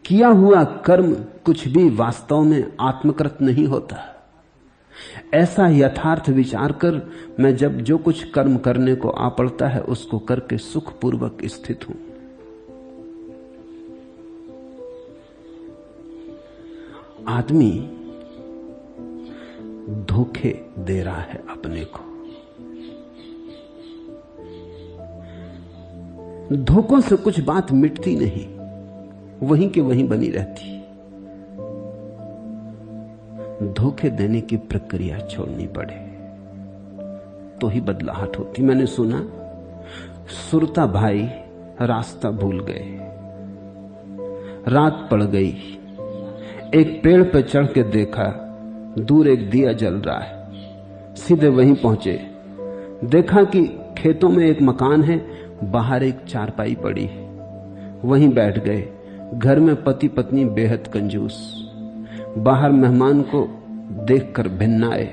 किया हुआ कर्म कुछ भी वास्तव में आत्मकृत नहीं होता। ऐसा यथार्थ विचार कर, मैं जब जो कुछ कर्म करने को आ पड़ता है उसको करके सुखपूर्वक स्थित हूं। आदमी धोखे दे रहा है अपने को। धोखों से कुछ बात मिटती नहीं, वहीं के वहीं बनी रहती। धोखे देने की प्रक्रिया छोड़नी पड़े तो ही बदलाहट होती। मैंने सुना सुरता भाई रास्ता भूल गए, रात पड़ गई, एक पेड़ पर चढ़ के देखा दूर एक दिया जल रहा है। सीधे वहीं पहुंचे, देखा कि खेतों में एक मकान है, बाहर एक चारपाई पड़ी है, वहीं बैठ गए। घर में पति पत्नी बेहद कंजूस, बाहर मेहमान को देखकर भिन्नाए।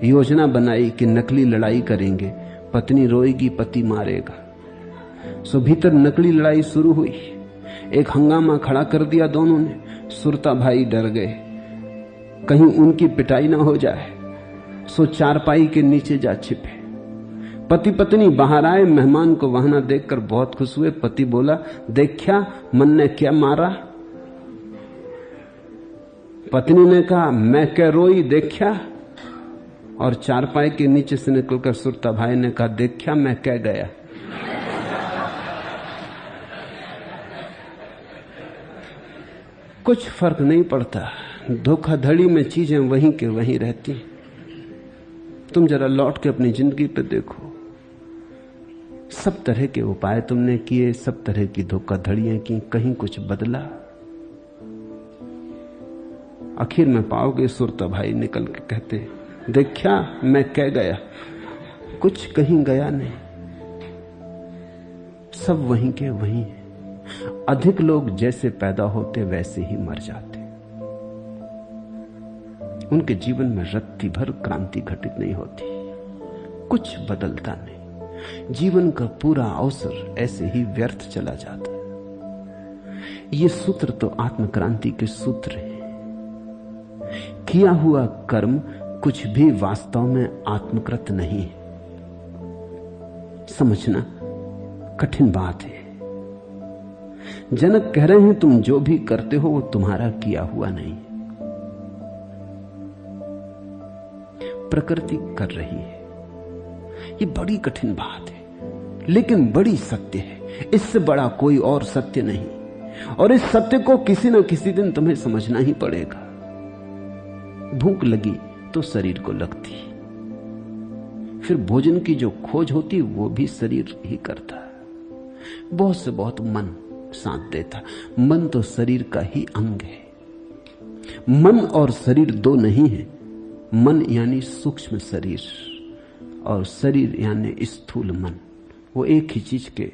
योजना बनाई कि नकली लड़ाई करेंगे, पत्नी रोएगी, पति मारेगा। सो भीतर नकली लड़ाई शुरू हुई, एक हंगामा खड़ा कर दिया दोनों ने। सुरता भाई डर गए कहीं उनकी पिटाई ना हो जाए, सो चारपाई के नीचे जा छिपे। पति पत्नी बाहर आए, मेहमान को वहां ना देखकर बहुत खुश हुए। पति बोला, देखा मन ने क्या मारा? पत्नी ने कहा, मैं क्या रोई, देखा? और चारपाई के नीचे से निकलकर सुरता भाई ने कहा, देखा मैं क्या गया। कुछ फर्क नहीं पड़ता, धोखाधड़ी में चीजें वहीं के वहीं रहती। तुम जरा लौट के अपनी जिंदगी पे देखो, सब तरह के उपाय तुमने किए, सब तरह की धोखाधड़ियां की, कहीं कुछ बदला? आखिर में पाओगे सुरता भाई निकल के कहते, देखा मैं कह गया, कुछ कहीं गया नहीं, सब वहीं के वहीं है। अधिक लोग जैसे पैदा होते वैसे ही मर जाते। उनके जीवन में रत्ती भर क्रांति घटित नहीं होती, कुछ बदलता नहीं। जीवन का पूरा अवसर ऐसे ही व्यर्थ चला जाता है। ये सूत्र तो आत्मक्रांति के सूत्र हैं। किया हुआ कर्म कुछ भी वास्तव में आत्मकृत नहीं है। समझना कठिन बात है। जनक कह रहे हैं तुम जो भी करते हो वो तुम्हारा किया हुआ नहीं, प्रकृति कर रही है। ये बड़ी कठिन बात है, लेकिन बड़ी सत्य है। इससे बड़ा कोई और सत्य नहीं, और इस सत्य को किसी न किसी दिन तुम्हें समझना ही पड़ेगा। भूख लगी तो शरीर को लगती, फिर भोजन की जो खोज होती वो भी शरीर ही करता है। बहुत से बहुत मन साथ देता। मन तो शरीर का ही अंग है। मन और शरीर दो नहीं है। मन यानी सूक्ष्म शरीर और शरीर यानी स्थूल मन, वो एक ही चीज के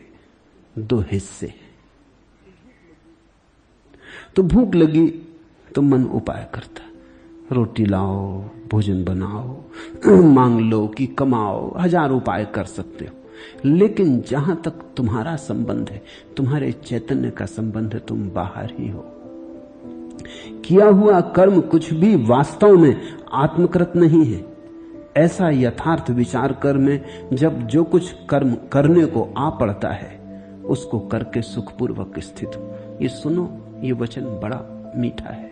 दो हिस्से हैं। तो भूख लगी तो मन उपाय करता, रोटी लाओ, भोजन बनाओ, मांग लो कि कमाओ, हजार उपाय कर सकते हो। लेकिन जहां तक तुम्हारा संबंध है, तुम्हारे चैतन्य का संबंध है, तुम बाहर ही हो। किया हुआ कर्म कुछ भी वास्तव में आत्मकृत नहीं है। ऐसा यथार्थ विचार कर में जब जो कुछ कर्म करने को आ पड़ता है उसको करके सुखपूर्वक स्थित हो। ये सुनो, ये वचन बड़ा मीठा है,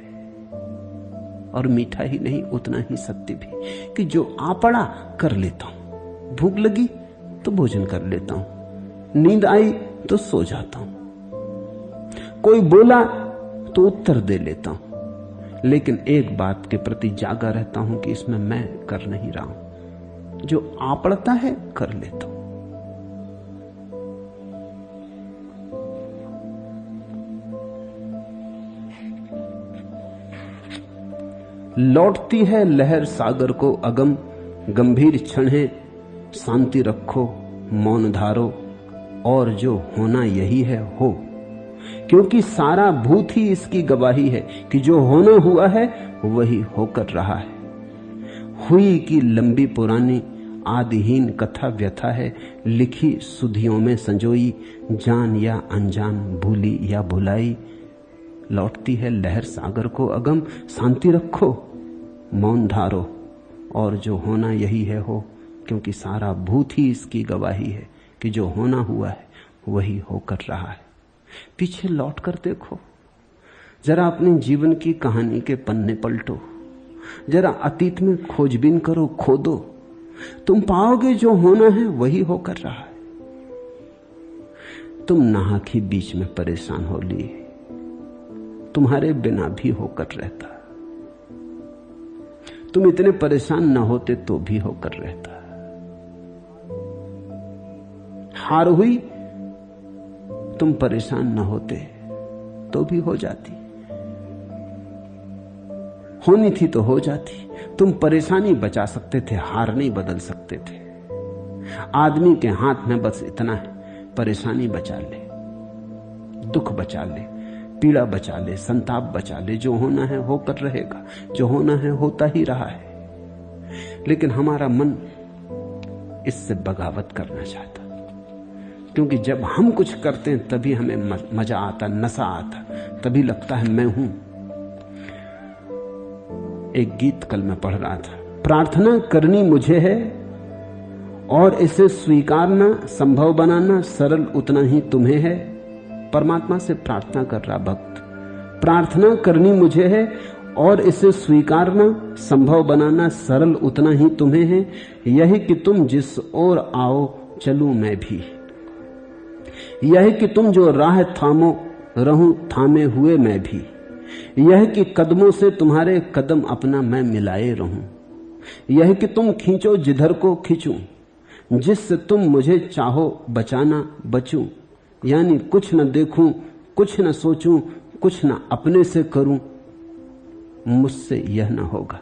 और मीठा ही नहीं उतना ही सत्य भी, कि जो आ पड़ा कर लेता हूं। भूख लगी तो भोजन कर लेता हूं, नींद आई तो सो जाता हूं, कोई बोला तो उत्तर दे लेता हूं, लेकिन एक बात के प्रति जागा रहता हूं कि इसमें मैं कर नहीं रहा हूं। जो आ पड़ता है कर लेता हूं। लौटती है लहर सागर को अगम, गंभीर क्षण है शांति रखो, मौन धारो, और जो होना यही है हो। क्योंकि सारा भूत ही इसकी गवाही है कि जो होना हुआ है वही होकर रहा है। हुई की लंबी पुरानी आदिहीन कथा व्यथा है, लिखी सुधियों में संजोई, जान या अनजान, भूली या भुलाई। लौटती है लहर सागर को अगम, शांति रखो, मौन धारो, और जो होना यही है हो। क्योंकि सारा भूत ही इसकी गवाही है कि जो होना हुआ है वही होकर रहा है। पीछे लौट कर देखो, जरा अपने जीवन की कहानी के पन्ने पलटो, जरा अतीत में खोजबीन करो, खोदो, तुम पाओगे जो होना है वही होकर रहा है। तुम नाहक ही बीच में परेशान हो लिए, तुम्हारे बिना भी होकर रहता। तुम इतने परेशान ना होते तो भी होकर रहता। हार हुई, तुम परेशान ना होते तो भी हो जाती। होनी थी तो हो जाती। तुम परेशानी बचा सकते थे, हार नहीं बदल सकते थे। आदमी के हाथ में बस इतना है, परेशानी बचा ले, दुख बचा ले, पीड़ा बचा ले, संताप बचा ले। जो होना है होकर रहेगा, जो होना है होता ही रहा है। लेकिन हमारा मन इससे बगावत करना चाहता, क्योंकि जब हम कुछ करते हैं तभी हमें मजा आता, नशा आता, तभी लगता है मैं हूं। एक गीत कल मैं पढ़ रहा था, प्रार्थना करनी मुझे है और इसे स्वीकारना, संभव बनाना सरल उतना ही तुम्हें है। परमात्मा से प्रार्थना कर रहा भक्त, प्रार्थना करनी मुझे है और इसे स्वीकारना, संभव बनाना सरल उतना ही तुम्हें है। यही कि तुम जिस ओर आओ चलूं मैं भी, यह कि तुम जो राह थामो रहूं थामे हुए मैं भी। यह कि कदमों से तुम्हारे कदम अपना मैं मिलाए रहूं, यह कि तुम खींचो जिधर को खींचूं, जिससे तुम मुझे चाहो बचाना बचूं, यानी कुछ न देखूं, कुछ न सोचूं, कुछ न अपने से करूं, मुझसे यह न होगा।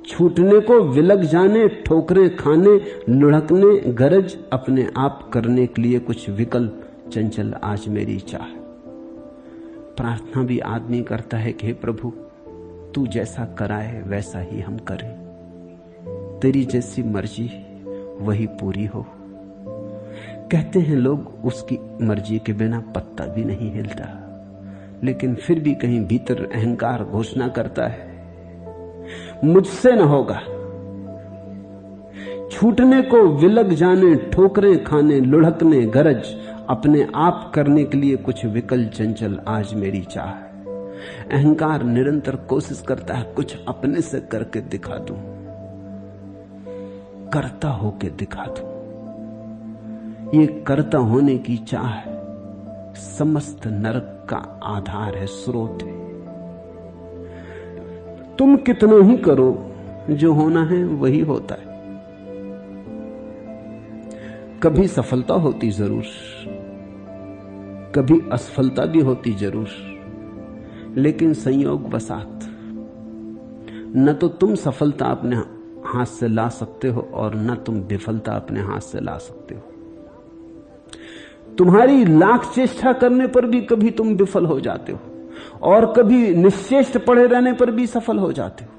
छूटने को विलग जाने, ठोकरें खाने, लुढ़कने गरज, अपने आप करने के लिए कुछ विकल्प चंचल आज मेरी चाह। प्रार्थना भी आदमी करता है कि हे प्रभु, तू जैसा कराए वैसा ही हम करें, तेरी जैसी मर्जी वही पूरी हो। कहते हैं लोग उसकी मर्जी के बिना पत्ता भी नहीं हिलता, लेकिन फिर भी कहीं भीतर अहंकार घोषणा करता है मुझसे न होगा। छूटने को विलग जाने, ठोकरें खाने, लुढ़कने गरज, अपने आप करने के लिए कुछ विकल चंचल आज मेरी चाह। अहंकार निरंतर कोशिश करता है कुछ अपने से करके दिखा दूं, करता होके दिखा दूं। ये करता होने की चाह समस्त नरक का आधार है, स्रोत है। तुम कितना ही करो, जो होना है वही होता है। कभी सफलता होती जरूर, कभी असफलता भी होती जरूर, लेकिन संयोग वसात न तो तुम सफलता अपने हाथ से ला सकते हो और न तुम विफलता अपने हाथ से ला सकते हो। तुम्हारी लाख चेष्टा करने पर भी कभी तुम विफल हो जाते हो और कभी निश्चेष्ट पड़े रहने पर भी सफल हो जाते हो।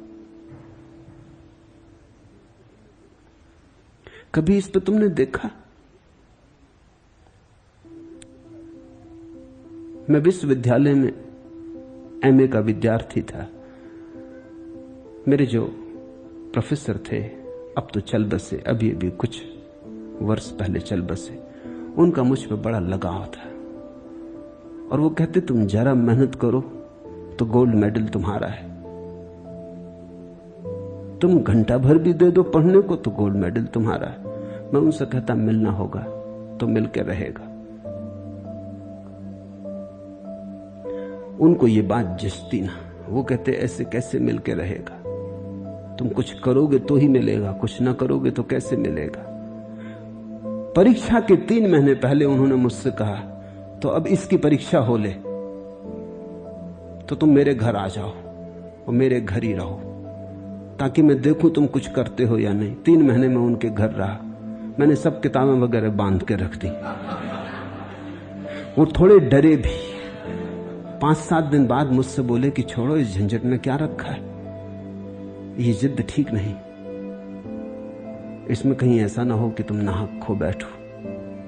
कभी इस पे तुमने देखा? मैं विश्वविद्यालय में एमए का विद्यार्थी था। मेरे जो प्रोफेसर थे, अब तो चल बसे, अभी अभी कुछ वर्ष पहले चल बसे, उनका मुझ पर बड़ा लगाव था और वो कहते तुम जरा मेहनत करो तो गोल्ड मेडल तुम्हारा है, तुम घंटा भर भी दे दो पढ़ने को तो गोल्ड मेडल तुम्हारा है। मैं उनसे कहता मिलना होगा तो मिलके रहेगा। उनको ये बात जचती ना, वो कहते ऐसे कैसे मिलके रहेगा, तुम कुछ करोगे तो ही मिलेगा, कुछ ना करोगे तो कैसे मिलेगा। परीक्षा के 3 महीने पहले उन्होंने मुझसे कहा तो अब इसकी परीक्षा हो ले तो तुम मेरे घर आ जाओ और मेरे घर ही रहो ताकि मैं देखूं तुम कुछ करते हो या नहीं। 3 महीने में उनके घर रहा। मैंने सब किताबें वगैरह बांध के रख दी। वो थोड़े डरे भी। 5-7 दिन बाद मुझसे बोले कि छोड़ो, इस झंझट में क्या रखा है, ये जिद ठीक नहीं, इसमें कहीं ऐसा ना हो कि तुम नाहक खो बैठो।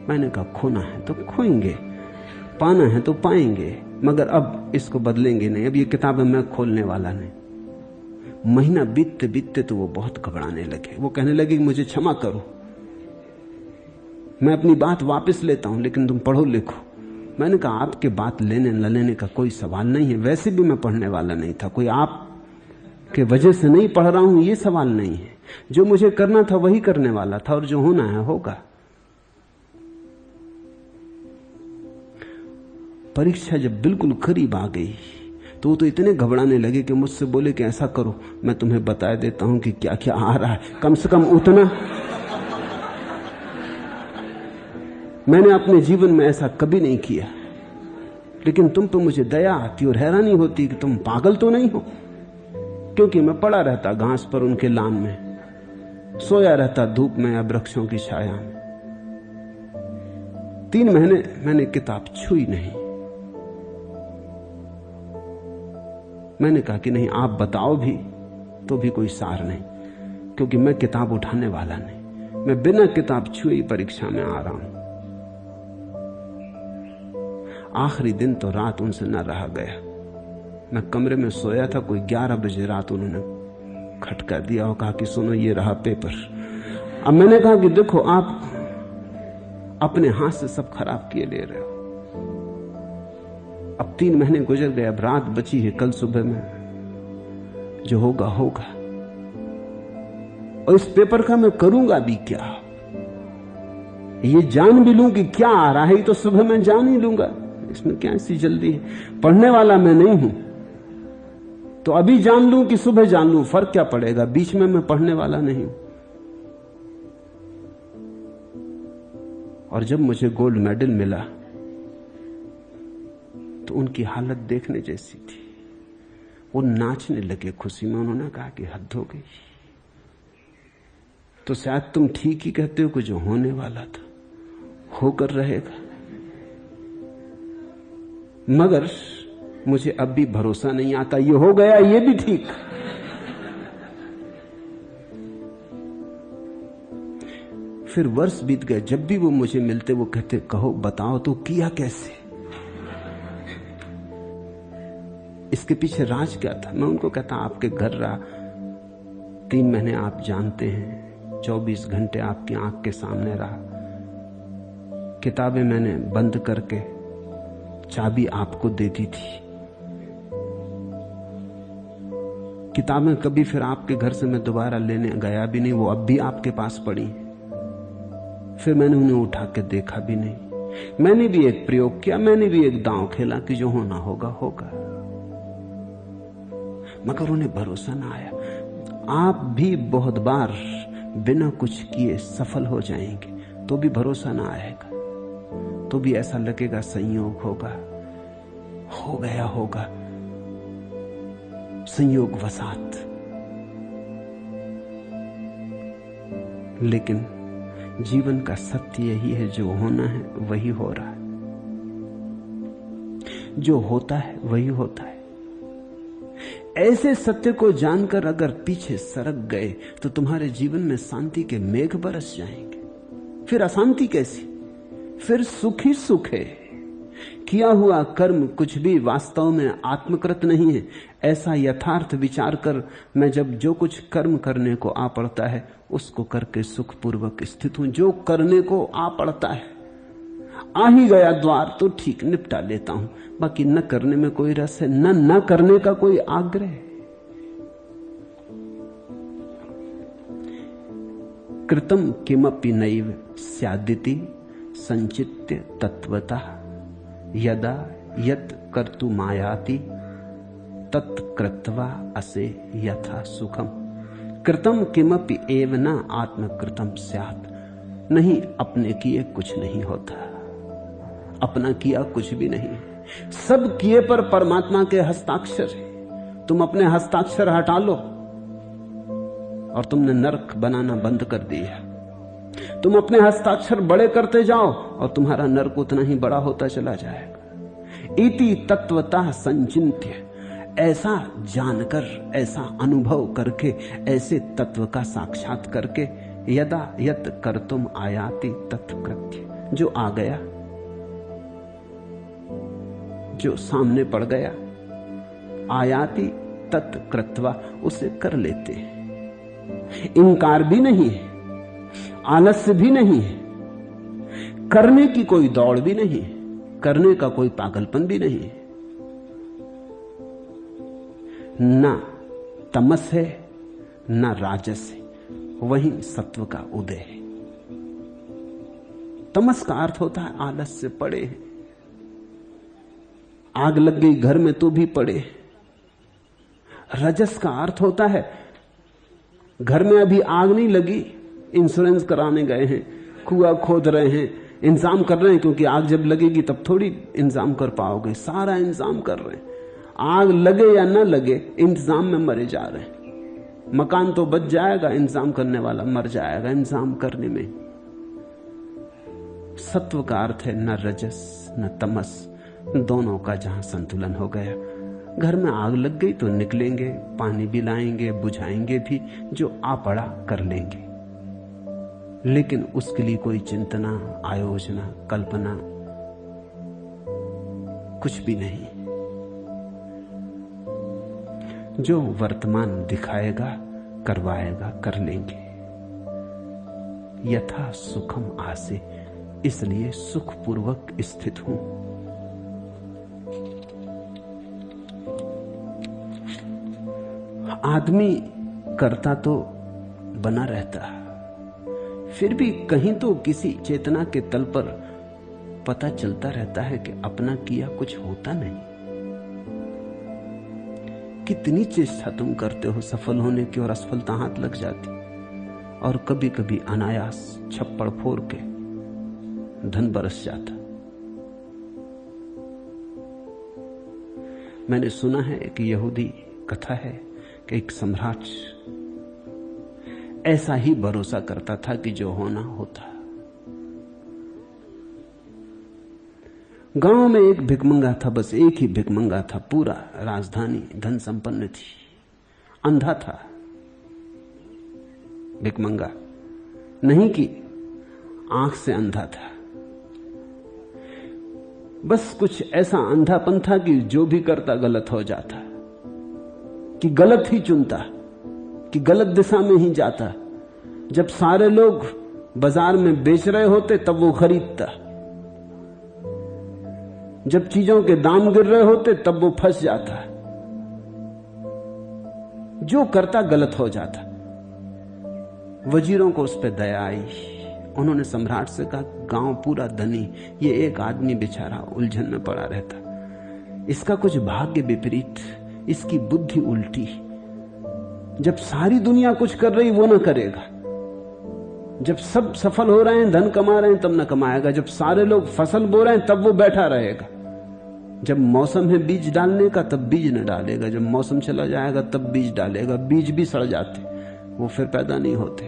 मैंने कहा खोना है तो खोएंगे, पाना है तो पाएंगे, मगर अब इसको बदलेंगे नहीं, अब ये किताबें मैं खोलने वाला नहीं। महीना बीतते बीतते तो वो बहुत घबराने लगे। वो कहने लगे मुझे क्षमा करो, मैं अपनी बात वापस लेता हूं, लेकिन तुम पढ़ो लिखो। मैंने कहा आपके बात लेने न लेने का कोई सवाल नहीं है, वैसे भी मैं पढ़ने वाला नहीं था, कोई आप के वजह से नहीं पढ़ रहा हूं ये सवाल नहीं है। जो मुझे करना था वही करने वाला था और जो होना है होगा। परीक्षा जब बिल्कुल करीब आ गई तो वो तो इतने घबराने लगे कि मुझसे बोले कि ऐसा करो, मैं तुम्हें बता देता हूं कि क्या क्या आ रहा है, कम से कम उतना। मैंने अपने जीवन में ऐसा कभी नहीं किया, लेकिन तुम पे मुझे दया आती और हैरानी होती कि तुम पागल तो नहीं हो। क्योंकि मैं पड़ा रहता घास पर उनके लान में, सोया रहता धूप में या वृक्षों की छाया में। 3 महीने मैंने किताब छुई नहीं। मैंने कहा कि नहीं, आप बताओ भी तो भी कोई सार नहीं, क्योंकि मैं किताब उठाने वाला नहीं। मैं बिना किताब छुए परीक्षा में आ रहा हूं। आखिरी दिन तो रात उनसे न रहा गया। मैं कमरे में सोया था, कोई 11 बजे रात उन्होंने खटका दिया और कहा कि सुनो ये रहा पेपर। अब मैंने कहा कि देखो आप अपने हाथ से सब खराब किए ले रहे हो। अब 3 महीने गुजर गए, अब रात बची है, कल सुबह में जो होगा होगा। और इस पेपर का मैं करूंगा भी क्या, ये जान भी लूं कि क्या आ रहा है, तो सुबह मैं जान ही लूंगा। इसमें क्या ऐसी जल्दी है? पढ़ने वाला मैं नहीं हूं तो अभी जान लूं कि सुबह जान लूं, फर्क क्या पड़ेगा? बीच में मैं पढ़ने वाला नहीं हूं। और जब मुझे गोल्ड मेडल मिला तो उनकी हालत देखने जैसी थी। वो नाचने लगे खुशी में। उन्होंने कहा कि हद हो गई। तो शायद तुम ठीक ही कहते हो कि जो होने वाला था होकर रहेगा। मगर मुझे अब भी भरोसा नहीं आता। ये हो गया, ये भी ठीक। फिर वर्ष बीत गए। जब भी वो मुझे मिलते वो कहते, कहो बताओ तो किया कैसे? इसके पीछे राज क्या था? मैं उनको कहता, आपके घर रहा, 3 महीने आप जानते हैं, 24 घंटे आपकी आंख के सामने रहा, किताबें मैंने बंद करके चाबी आपको दे दी थी। किताबें कभी फिर आपके घर से मैं दोबारा लेने गया भी नहीं, वो अब भी आपके पास पड़ी। फिर मैंने उन्हें उठा के देखा भी नहीं। मैंने भी एक प्रयोग किया, मैंने भी एक दांव खेला कि जो होना होगा होगा, मगर उन्हें भरोसा ना आया। आप भी बहुत बार बिना कुछ किए सफल हो जाएंगे तो भी भरोसा ना आएगा, तो भी ऐसा लगेगा संयोग होगा, हो गया होगा, संयोग वसात। लेकिन जीवन का सत्य यही है, जो होना है वही हो रहा है, जो होता है वही होता है। ऐसे सत्य को जानकर अगर पीछे सरक गए तो तुम्हारे जीवन में शांति के मेघ बरस जाएंगे। फिर अशांति कैसी? फिर सुख ही सुख है। किया हुआ कर्म कुछ भी वास्तव में आत्मकृत नहीं है, ऐसा यथार्थ विचार कर मैं जब जो कुछ कर्म करने को आ पड़ता है उसको करके सुखपूर्वक स्थित हूं। जो करने को आ पड़ता है, आ ही गया द्वार तो ठीक, निपटा लेता हूं। बाकी न करने में कोई रस है, न करने का कोई आग्रह। कृतं किमपि नैव स्यादिति संचित्य तत्वतः यदा यत् कर्तुमायाति तत्कृत्वा असे यथा सुखम। कृतं किमपि एव न आत्मकृतं स्यात्। नहीं, अपने किए कुछ नहीं होता, अपना किया कुछ भी नहीं। सब किए पर परमात्मा के हस्ताक्षर है। तुम अपने हस्ताक्षर हटा लो और तुमने नरक बनाना बंद कर दिया। तुम अपने हस्ताक्षर बड़े करते जाओ और तुम्हारा नरक उतना ही बड़ा होता चला जाएगा। इति तत्वतः संचिन्त्य, ऐसा जानकर, ऐसा अनुभव करके, ऐसे तत्व का साक्षात करके, यदा यत् कर्तुम आयाति तत्कृत्य, जो आ गया, जो सामने पड़ गया, आयाति तत्कृत्वा, उसे कर लेते हैं। इनकार भी नहीं है, आलस्य भी नहीं है, करने की कोई दौड़ भी नहीं, करने का कोई पागलपन भी नहीं। ना तमस है ना राजस है, वही सत्व का उदय है। तमस का अर्थ होता है आलस्य, पड़े हैं। आग लग गई घर में तो भी पड़े। रजस का अर्थ होता है घर में अभी आग नहीं लगी, इंश्योरेंस कराने गए हैं, कुआं खोद रहे हैं, इंतजाम कर रहे हैं, क्योंकि आग जब लगेगी तब थोड़ी इंतजाम कर पाओगे। सारा इंतजाम कर रहे हैं, आग लगे या ना लगे इंतजाम में मरे जा रहे हैं। मकान तो बच जाएगा, इंतजाम करने वाला मर जाएगा इंतजाम करने में। सत्व का अर्थ है न रजस न तमस, दोनों का जहां संतुलन हो गया। घर में आग लग गई तो निकलेंगे, पानी भी लाएंगे, बुझाएंगे भी, जो आ पड़ा कर लेंगे, लेकिन उसके लिए कोई चिंतना, आयोजना, कल्पना कुछ भी नहीं। जो वर्तमान दिखाएगा, करवाएगा, कर लेंगे। यथा सुखम आसे, इसलिए सुखपूर्वक स्थित हूं। आदमी करता तो बना रहता, फिर भी कहीं तो किसी चेतना के तल पर पता चलता रहता है कि अपना किया कुछ होता नहीं। कितनी चेष्टा तुम करते हो सफल होने की और असफलता हाथ लग जाती, और कभी कभी अनायास छप्पड़ फोड़ के धन बरस जाता। मैंने सुना है कि यहूदी कथा है कि एक सम्राट ऐसा ही भरोसा करता था कि जो होना होता। गांव में एक भिखमंगा था, बस एक ही भिखमंगा था, पूरा राजधानी धन संपन्न थी, अंधा था भिखमंगा, नहीं कि आंख से अंधा था, बस कुछ ऐसा अंधापन था कि जो भी करता गलत हो जाता, कि गलत ही चुनता, कि गलत दिशा में ही जाता। जब सारे लोग बाजार में बेच रहे होते तब वो खरीदता, जब चीजों के दाम गिर रहे होते तब वो फंस जाता, जो करता गलत हो जाता। वजीरों को उस पर दया आई, उन्होंने सम्राट से कहा, गांव पूरा धनी, ये एक आदमी बेचारा उलझन में पड़ा रहता, इसका कुछ भाग्य विपरीत, इसकी बुद्धि उल्टी, जब सारी दुनिया कुछ कर रही वो ना करेगा, जब सब सफल हो रहे हैं, धन कमा रहे हैं, तब ना कमाएगा, जब सारे लोग फसल बो रहे हैं तब वो बैठा रहेगा, जब मौसम है बीज डालने का तब बीज न डालेगा, जब मौसम चला जाएगा तब बीज डालेगा, बीज भी सड़ जाते, वो फिर पैदा नहीं होते,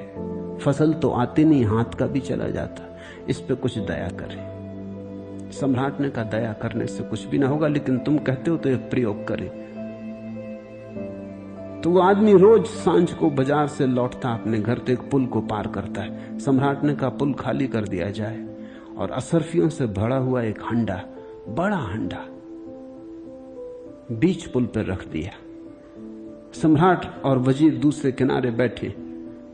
फसल तो आती नहीं, हाथ का भी चला जाता, इस पे कुछ दया करे। सम्राट ने कहा, दया करने से कुछ भी ना होगा, लेकिन तुम कहते हो तो एक प्रयोग करे। तो वो आदमी रोज सांझ को बाजार से लौटता अपने घर, तो एक पुल को पार करता है। सम्राट ने कहा, पुल खाली कर दिया जाए, और असरफियों से भरा हुआ एक हंडा, बड़ा हंडा बीच पुल पर रख दिया। सम्राट और वजीर दूसरे किनारे बैठे,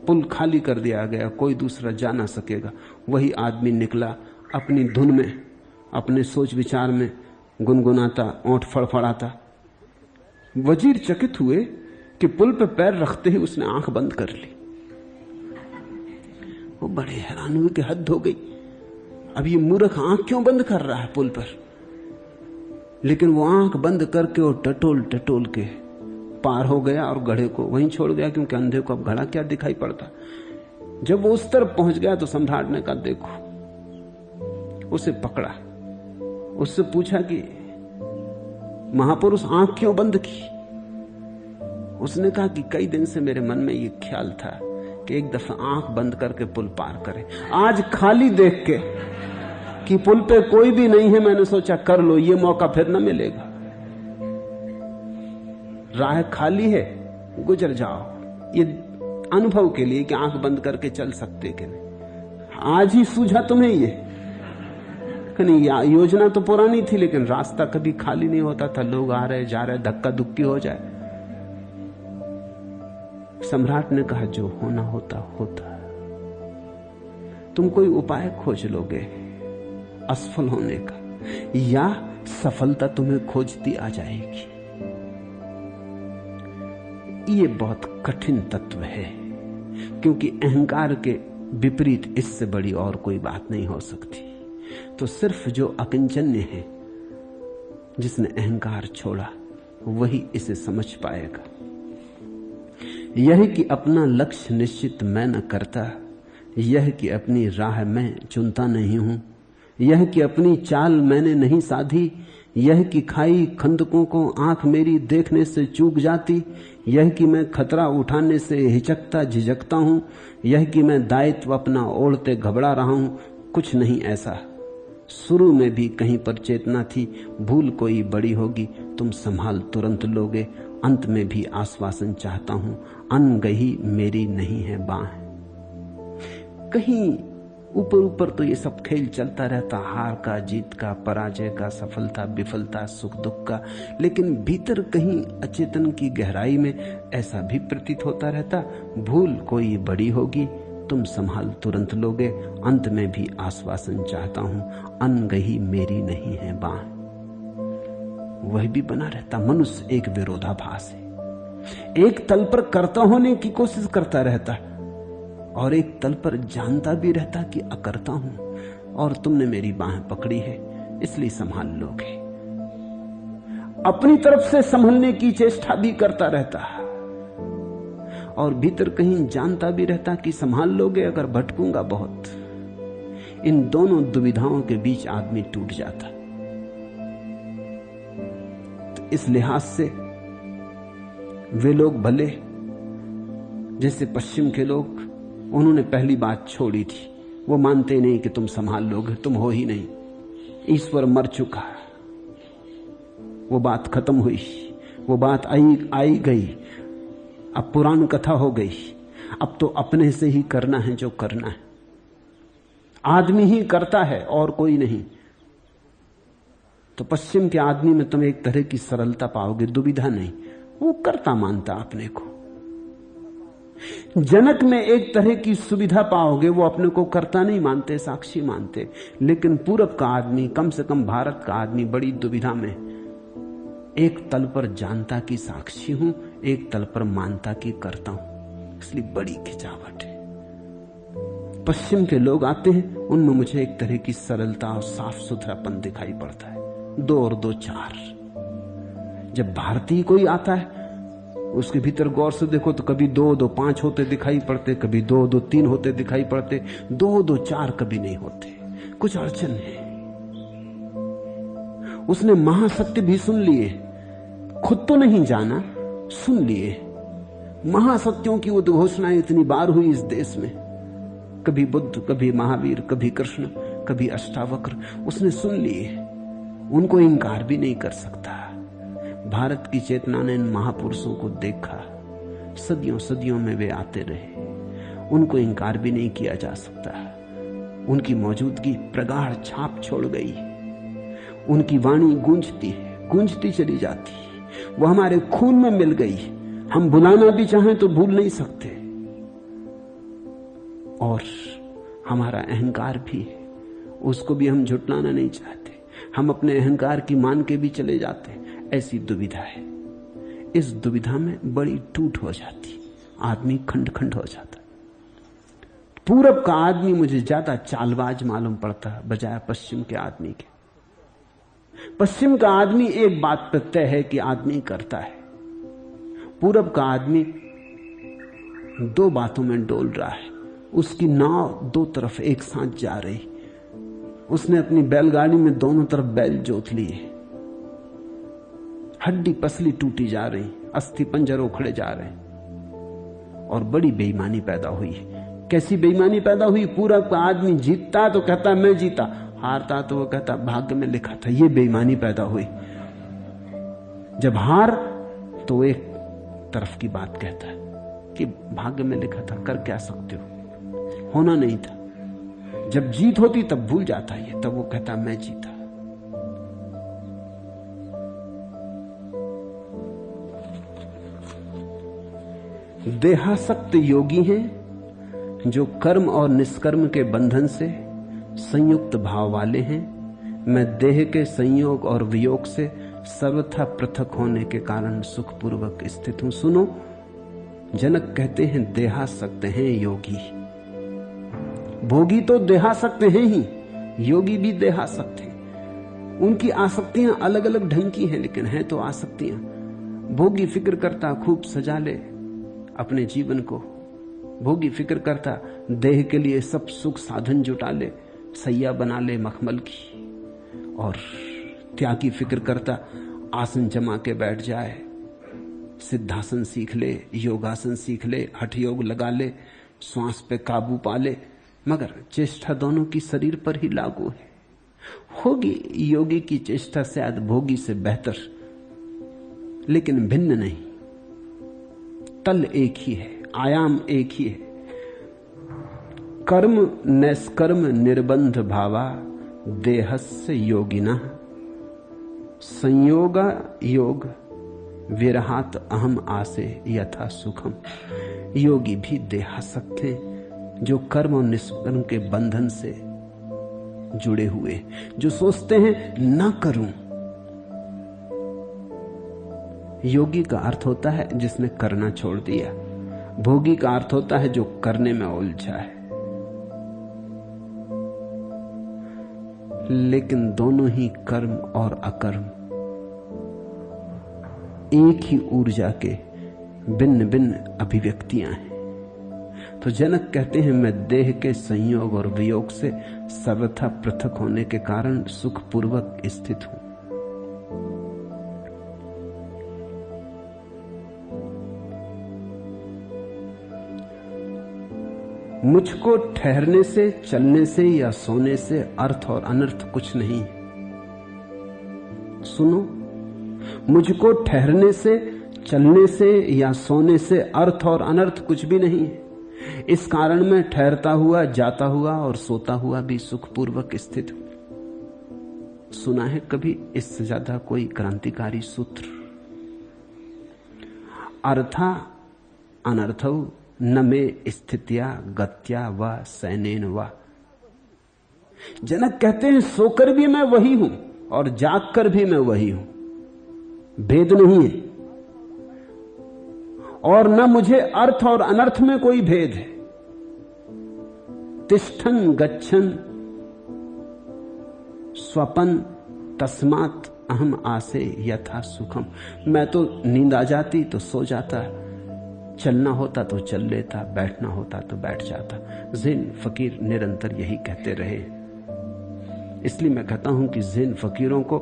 पुल खाली कर दिया गया, कोई दूसरा जा ना सकेगा। वही आदमी निकला अपनी धुन में, अपने सोच विचार में गुनगुनाता, ओंठ फड़फड़ाता। वजीर चकित हुए कि पुल पे पैर रखते ही उसने आंख बंद कर ली। वो बड़े हैरान हुए कि हद हो गई, अब ये मूर्ख आंख क्यों बंद कर रहा है पुल पर। लेकिन वो आंख बंद करके और टटोल टटोल के पार हो गया और घड़े को वहीं छोड़ गया, क्योंकि अंधे को अब घड़ा क्या दिखाई पड़ता। जब वो उस तरफ पहुंच गया तो सम्राट ने कहा, देखो। उसे पकड़ा, उससे पूछा कि महापुरुष आंख क्यों बंद की। उसने कहा कि कई दिन से मेरे मन में ये ख्याल था कि एक दफा आंख बंद करके पुल पार करें। आज खाली देख के कि पुल पे कोई भी नहीं है, मैंने सोचा कर लो, ये मौका फिर न मिलेगा। राह खाली है, गुजर जाओ, ये अनुभव के लिए कि आंख बंद करके चल सकते कि नहीं। आज ही सूझा तुम्हें ये कि नहीं, योजना तो पुरानी थी, लेकिन रास्ता कभी खाली नहीं होता था, लोग आ रहे जा रहे, धक्का धुक्की हो जाए। सम्राट ने कहा, जो होना होता होता। तुम कोई उपाय खोज लोगे असफल होने का, या सफलता तुम्हें खोजती आ जाएगी। ये बहुत कठिन तत्व है, क्योंकि अहंकार के विपरीत इससे बड़ी और कोई बात नहीं हो सकती। तो सिर्फ जो अकिंचन्य है, जिसने अहंकार छोड़ा, वही इसे समझ पाएगा। यह कि अपना लक्ष्य निश्चित मैं न करता, यह कि अपनी राह मैं चुनता नहीं हूं, यह कि अपनी चाल मैंने नहीं साधी, यह कि खाई खंदकों को आंख मेरी देखने से चूक जाती, यह कि मैं खतरा उठाने से हिचकता झिझकता हूं, यह कि मैं दायित्व अपना ओढ़ते घबरा रहा हूं, कुछ नहीं ऐसा। शुरू में भी कहीं पर चेतना थी, भूल कोई बड़ी होगी, तुम संभाल तुरंत लोगे, अंत में भी आश्वासन चाहता हूं, अनगही मेरी नहीं है बाह। कहीं ऊपर ऊपर तो ये सब खेल चलता रहता, हार का, जीत का, पराजय का, सफलता विफलता, सुख दुख का, लेकिन भीतर कहीं अचेतन की गहराई में ऐसा भी प्रतीत होता रहता, भूल कोई बड़ी होगी, तुम संभाल तुरंत लोगे, अंत में भी आश्वासन चाहता हूं, अनगही मेरी नहीं है बाह। वह भी बना रहता। मनुष्य एक विरोधाभास है, एक तल पर कर्ता होने की कोशिश करता रहता और एक तल पर जानता भी रहता कि अकर्ता हूं। और तुमने मेरी बाहें पकड़ी है, इसलिए संभाल लोगे। अपनी तरफ से संभलने की चेष्टा भी करता रहता और भीतर कहीं जानता भी रहता कि संभाल लोगे अगर भटकूंगा बहुत। इन दोनों दुविधाओं के बीच आदमी टूट जाता। तो इस लिहाज से वे लोग भले, जैसे पश्चिम के लोग, उन्होंने पहली बात छोड़ी थी। वो मानते नहीं कि तुम संभाल लोगे, तुम हो ही नहीं, ईश्वर मर चुका, वो बात खत्म हुई, वो बात आई गई, अब पुराण कथा हो गई। अब तो अपने से ही करना है जो करना है, आदमी ही करता है और कोई नहीं। तो पश्चिम के आदमी में तुम एक तरह की सरलता पाओगे, दुविधा नहीं, वो करता मानता अपने को। जनक में एक तरह की सुविधा पाओगे, वो अपने को करता नहीं मानते, साक्षी मानते। लेकिन पूरब का आदमी, कम से कम भारत का आदमी, बड़ी दुविधा में। एक तल पर जानता की साक्षी हूं, एक तल पर मानता की करता हूं, इसलिए बड़ी खिंचावट है। पश्चिम के लोग आते हैं, उनमें मुझे एक तरह की सरलता और साफ सुथरापन दिखाई पड़ता है, 2 और 2 4। जब भारतीय कोई आता है, उसके भीतर गौर से देखो तो कभी 2 2 5 होते दिखाई पड़ते, कभी 2 2 3 होते दिखाई पड़ते, 2 2 4 कभी नहीं होते। कुछ अड़चन है। उसने महासत्य भी सुन लिए, खुद तो नहीं जाना, सुन लिए। महासत्यों की उद्घोषणाएं इतनी बार हुई इस देश में, कभी बुद्ध, कभी महावीर, कभी कृष्ण, कभी अष्टावक्र, उसने सुन लिए। उनको इंकार भी नहीं कर सकता। भारत की चेतना ने इन महापुरुषों को देखा, सदियों सदियों में वे आते रहे, उनको इंकार भी नहीं किया जा सकता। उनकी मौजूदगी प्रगाढ़ छाप छोड़ गई। उनकी वाणी गूंजती है, गूंजती चली जाती है, वो हमारे खून में मिल गई। हम भुलाना भी चाहें तो भूल नहीं सकते। और हमारा अहंकार भी है, उसको भी हम झुटलाना नहीं चाहते। हम अपने अहंकार की मान के भी चले जाते हैं। ऐसी दुविधा है। इस दुविधा में बड़ी टूट हो जाती, आदमी खंड खंड हो जाता। पूरब का आदमी मुझे ज्यादा चालबाज मालूम पड़ता है बजाय पश्चिम के आदमी के। पश्चिम का आदमी एक बात पर तय है कि आदमी करता है, पूरब का आदमी 2 बातों में डोल रहा है। उसकी नाव 2 तरफ एक साथ जा रही। उसने अपनी बैलगाड़ी में दोनों तरफ बैल जोत लिए, हड्डी पसली टूटी जा रही, अस्थि पंजर उखड़े जा रहे, और बड़ी बेईमानी पैदा हुई। कैसी बेईमानी पैदा हुई? पूरा का आदमी जीतता तो कहता मैं जीता, हारता तो वो कहता भाग्य में लिखा था। ये बेईमानी पैदा हुई। जब हार तो एक तरफ की बात कहता है कि भाग्य में लिखा था, कर क्या सकते हो, होना नहीं था। जब जीत होती तब भूल जाता है, तब वो कहता मैं जीता। देहासक्त योगी हैं जो कर्म और निष्कर्म के बंधन से संयुक्त भाव वाले हैं। मैं देह के संयोग और वियोग से सर्वथा पृथक होने के कारण सुखपूर्वक स्थित हूं। सुनो, जनक कहते हैं देहासक्त हैं योगी। भोगी तो देहासक्त हैं ही, योगी भी देहासक्त हैं। उनकी आसक्तियां अलग अलग ढंग की हैं, लेकिन हैं तो आसक्तियां। भोगी फिक्र करता खूब सजा ले अपने जीवन को, भोगी फिक्र करता देह के लिए सब सुख साधन जुटा ले, सैया बना ले मखमल की, और त्यागी फिक्र करता आसन जमा के बैठ जाए, सिद्धासन सीख ले, योगासन सीख ले, हठ योग लगा ले, श्वास पे काबू पा ले। मगर चेष्टा दोनों की शरीर पर ही लागू है। होगी योगी की चेष्टा शायद भोगी से बेहतर, लेकिन भिन्न नहीं। तल एक ही है, आयाम एक ही है। कर्म नैष्कर्म निर्बंध भावा देहस्य योगिना संयोगा योग विरहात अहम आसे यथा सुखम। योगी भी देहासक्त हैं जो कर्म और निष्कर्म के बंधन से जुड़े हुए, जो सोचते हैं ना करूं। योगी का अर्थ होता है जिसने करना छोड़ दिया, भोगी का अर्थ होता है जो करने में उलझा है। लेकिन दोनों ही कर्म और अकर्म एक ही ऊर्जा के भिन्न भिन्न अभिव्यक्तियां हैं। तो जनक कहते हैं, मैं देह के संयोग और वियोग से सर्वथा पृथक होने के कारण सुखपूर्वक स्थित हूं। मुझको ठहरने से, चलने से या सोने से अर्थ और अनर्थ कुछ नहीं। सुनो, मुझको ठहरने से, चलने से या सोने से अर्थ और अनर्थ कुछ भी नहीं है। इस कारण मैं ठहरता हुआ, जाता हुआ और सोता हुआ भी सुखपूर्वक स्थित हूं। सुना है कभी इससे ज्यादा कोई क्रांतिकारी सूत्र? अर्था अनर्थौ न मे स्थित्या गत्या व सैनेन व। जनक कहते हैं, सोकर भी मैं वही हूं और जागकर भी मैं वही हूं, भेद नहीं है। और न मुझे अर्थ और अनर्थ में कोई भेद है। तिष्ठन गच्छन स्वपन तस्मात् अहम आसे यथा सुखम। मैं तो नींद आ जाती तो सो जाता, चलना होता तो चल लेता, बैठना होता तो बैठ जाता। ज़ैन फकीर निरंतर यही कहते रहे। इसलिए मैं कहता हूं कि ज़ैन फकीरों को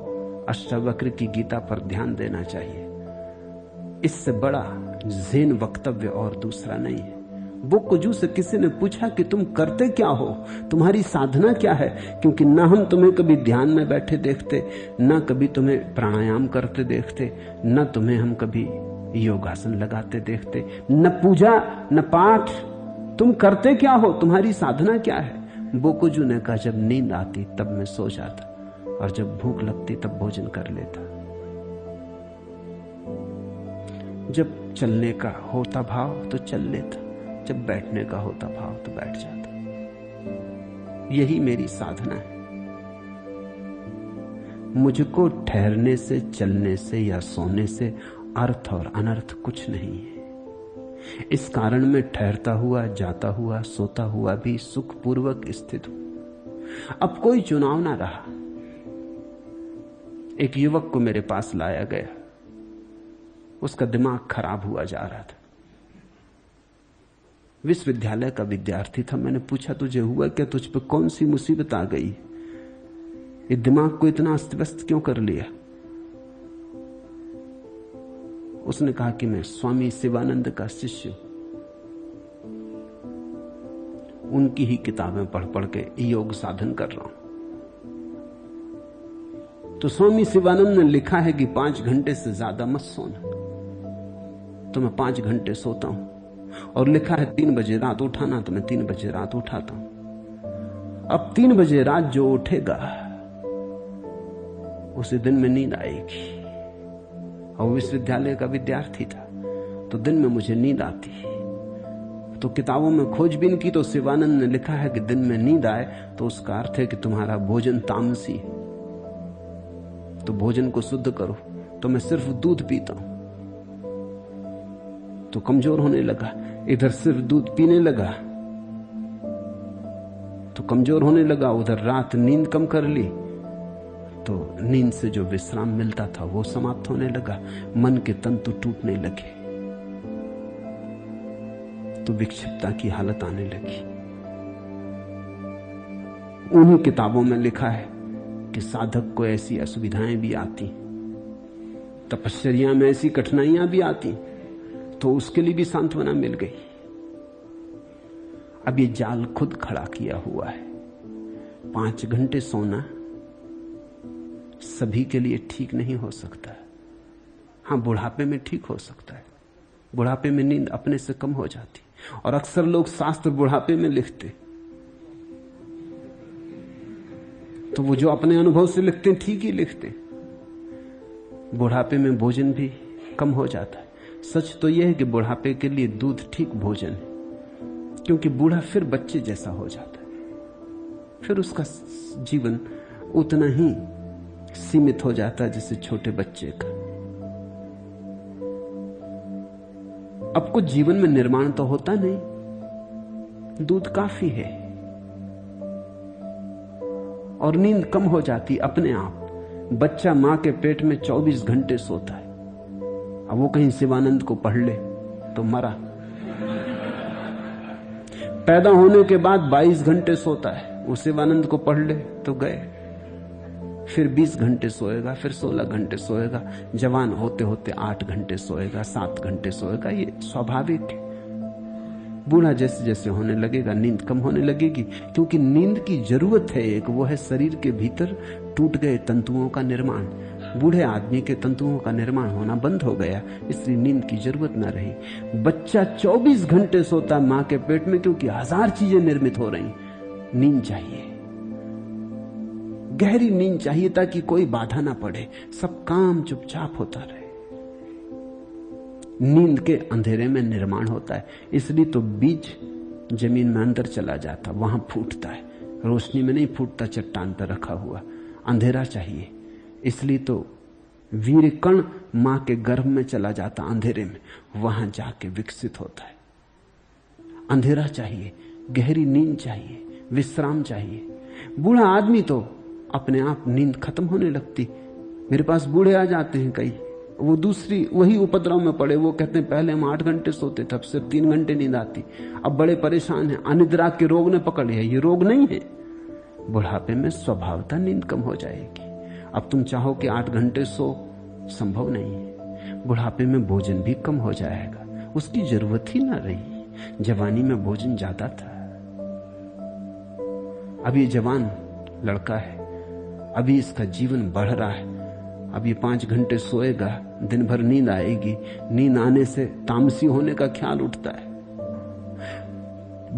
अष्टावक्र की गीता पर ध्यान देना चाहिए। इससे बड़ा ज़ैन वक्तव्य और दूसरा नहीं है। बुक्कुजू से किसी ने पूछा कि तुम करते क्या हो, तुम्हारी साधना क्या है? क्योंकि ना हम तुम्हें कभी ध्यान में बैठे देखते, ना कभी तुम्हें प्राणायाम करते देखते, न तुम्हें हम कभी योगासन लगाते देखते, न पूजा न पाठ। तुम करते क्या हो, तुम्हारी साधना क्या है? बुक्कुजू ने कहा, जब नींद आती तब मैं सो जाता और जब भूख लगती तब भोजन कर लेता। जब चलने का होता भाव तो चल लेता, जब बैठने का होता भाव तो बैठ जाता। यही मेरी साधना है। मुझको ठहरने से, चलने से या सोने से अर्थ और अनर्थ कुछ नहीं है। इस कारण मैं ठहरता हुआ, जाता हुआ, सोता हुआ भी सुखपूर्वक स्थित हूं। अब कोई चुनाव ना रहा। एक युवक को मेरे पास लाया गया, उसका दिमाग खराब हुआ जा रहा था। विश्वविद्यालय का विद्यार्थी था। मैंने पूछा, तुझे हुआ क्या? तुझ पे कौन सी मुसीबत आ गई? ये दिमाग को इतना अस्त व्यस्त क्यों कर लिया? उसने कहा कि मैं स्वामी शिवानंद का शिष्य हूं, उनकी ही किताबें पढ़ पढ़ के योग साधन कर रहा हूं। तो स्वामी शिवानंद ने लिखा है कि 5 घंटे से ज्यादा मत सोना। तो मैं 5 घंटे सोता हूं। और लिखा है 3 बजे रात उठाना, तो मैं 3 बजे रात उठाता हूं। अब 3 बजे रात जो उठेगा उसे दिन में नींद आएगी। और विश्वविद्यालय का विद्यार्थी था, तो दिन में मुझे नींद आती। तो किताबों में खोजबीन की तो शिवानंद ने लिखा है कि दिन में नींद आए तो उसका अर्थ है कि तुम्हारा भोजन तामसी है, तो भोजन को शुद्ध करो। तो मैं सिर्फ दूध पीता हूं, तो कमजोर होने लगा। इधर सिर्फ दूध पीने लगा तो कमजोर होने लगा। उधर रात नींद कम कर ली तो नींद से जो विश्राम मिलता था वो समाप्त होने लगा। मन के तंतु टूटने लगे तो विक्षिप्तता की हालत आने लगी। उन्हीं किताबों में लिखा है कि साधक को ऐसी असुविधाएं भी आती, तपश्चर्या में ऐसी कठिनाइयां भी आती, तो उसके लिए भी सांत्वना मिल गई। अब ये जाल खुद खड़ा किया हुआ है। 5 घंटे सोना सभी के लिए ठीक नहीं हो सकता। हां, बुढ़ापे में ठीक हो सकता है। बुढ़ापे में नींद अपने से कम हो जाती, और अक्सर लोग शास्त्र बुढ़ापे में लिखते, तो वो जो अपने अनुभव से लिखते हैं ठीक ही लिखते। बुढ़ापे में भोजन भी कम हो जाता है। सच तो यह है कि बुढ़ापे के लिए दूध ठीक भोजन है, क्योंकि बूढ़ा फिर बच्चे जैसा हो जाता है। फिर उसका जीवन उतना ही सीमित हो जाता है जैसे छोटे बच्चे का। अब कुछ जीवन में निर्माण तो होता नहीं, दूध काफी है। और नींद कम हो जाती अपने आप। बच्चा मां के पेट में 24 घंटे सोता है। अब वो कहीं शिवानंद को पढ़ ले तो मरा। पैदा होने के बाद 22 घंटे सोता है, वो शिवानंद को पढ़ ले तो गए। फिर 20 घंटे सोएगा, फिर 16 घंटे सोएगा, जवान होते होते 8 घंटे सोएगा, 7 घंटे सोएगा। ये स्वाभाविक है। बूढ़ा जैसे जैसे होने लगेगा नींद कम होने लगेगी, क्योंकि नींद की जरूरत है एक, वो है शरीर के भीतर टूट गए तंतुओं का निर्माण। बूढ़े आदमी के तंतुओं का निर्माण होना बंद हो गया, इसलिए नींद की जरूरत ना रही। बच्चा 24 घंटे सोता मां के पेट में, क्योंकि 1000 चीजें निर्मित हो रही। नींद चाहिए, गहरी नींद चाहिए, ताकि कोई बाधा ना पड़े, सब काम चुपचाप होता रहे। नींद के अंधेरे में निर्माण होता है, इसलिए तो बीज जमीन में अंदर चला जाता, वहां फूटता है। रोशनी में नहीं फूटता चट्टान पर रखा हुआ। अंधेरा चाहिए, इसलिए तो वीर कण मां के गर्भ में चला जाता अंधेरे में, वहां जाके विकसित होता है। अंधेरा चाहिए, गहरी नींद चाहिए, विश्राम चाहिए। बूढ़ा आदमी तो अपने आप नींद खत्म होने लगती। मेरे पास बूढ़े आ जाते हैं कई, वो दूसरी वही उपद्रव में पड़े। वो कहते हैं पहले हम 8 घंटे सोते थे, अब सिर्फ 3 घंटे नींद आती, अब बड़े परेशान हैं, अनिद्रा के रोग ने पकड़ लिया। ये रोग नहीं है, बुढ़ापे में स्वभावतः नींद कम हो जाएगी। अब तुम चाहो कि 8 घंटे सो, संभव नहीं है। बुढ़ापे में भोजन भी कम हो जाएगा, उसकी जरूरत ही ना रही। जवानी में भोजन ज्यादा था। अब ये जवान लड़का है, अभी इसका जीवन बढ़ रहा है, अब ये 5 घंटे सोएगा, दिन भर नींद आएगी। नींद आने से तामसी होने का ख्याल उठता है।